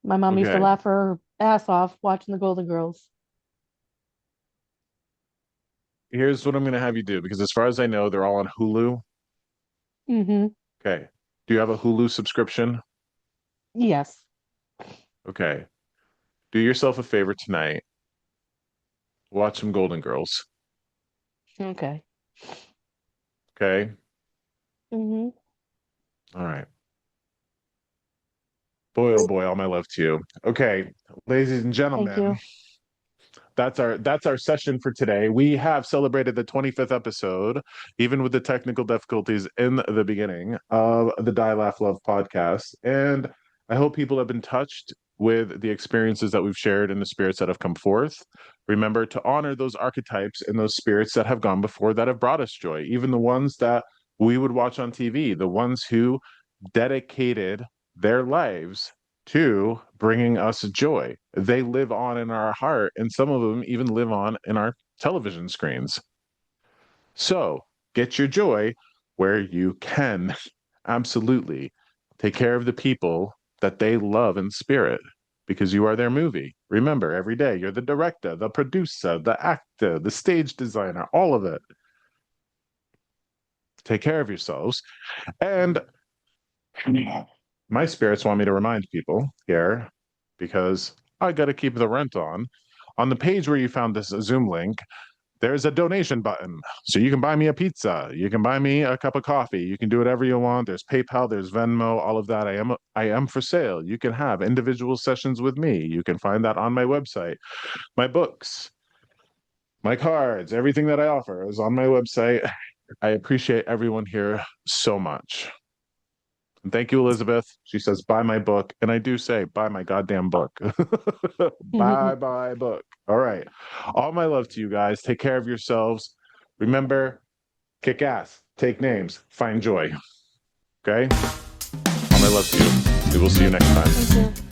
my mom used to Okay. laugh her ass off watching the Golden Girls. Here's what I'm going to have you do because, as far as I know, they're all on Hulu. Mm-hmm. Okay. Do you have a Hulu subscription? Yes. Okay. Do yourself a favor tonight. Watch some Golden Girls. Okay. Okay. Mm-hmm. All right. Boy, oh boy, all my love to you. Okay, ladies and Thank gentlemen, you. that's our session for today. We have celebrated the 25th episode, even with the technical difficulties in the beginning of the Die Laugh Love podcast. And I hope people have been touched with the experiences that we've shared and the spirits that have come forth. Remember to honor those archetypes and those spirits that have gone before that have brought us joy, even the ones that we would watch on TV, the ones who dedicated their lives to bringing us joy. They live on in our heart, and some of them even live on in our television screens. So get your joy where you can. Absolutely. Take care of the people that they love in spirit because you are their movie. Remember, every day you're the director, the producer, the actor, the stage designer, all of it. Take care of yourselves. And my spirits want me to remind people here because I got to keep the rent on the page where you found this Zoom link, there's a donation button. So you can buy me a pizza. You can buy me a cup of coffee. You can do whatever you want. There's PayPal, there's Venmo, all of that. I am for sale. You can have individual sessions with me. You can find that on my website. My books, my cards, everything that I offer is on my website. I appreciate everyone here so much. And thank you, Elizabeth. She says, buy my book. And I do say, buy my goddamn book. Buy book. All right. All my love to you guys. Take care of yourselves. Remember, kick ass, take names, find joy. Okay? All my love to you. We will see you next time.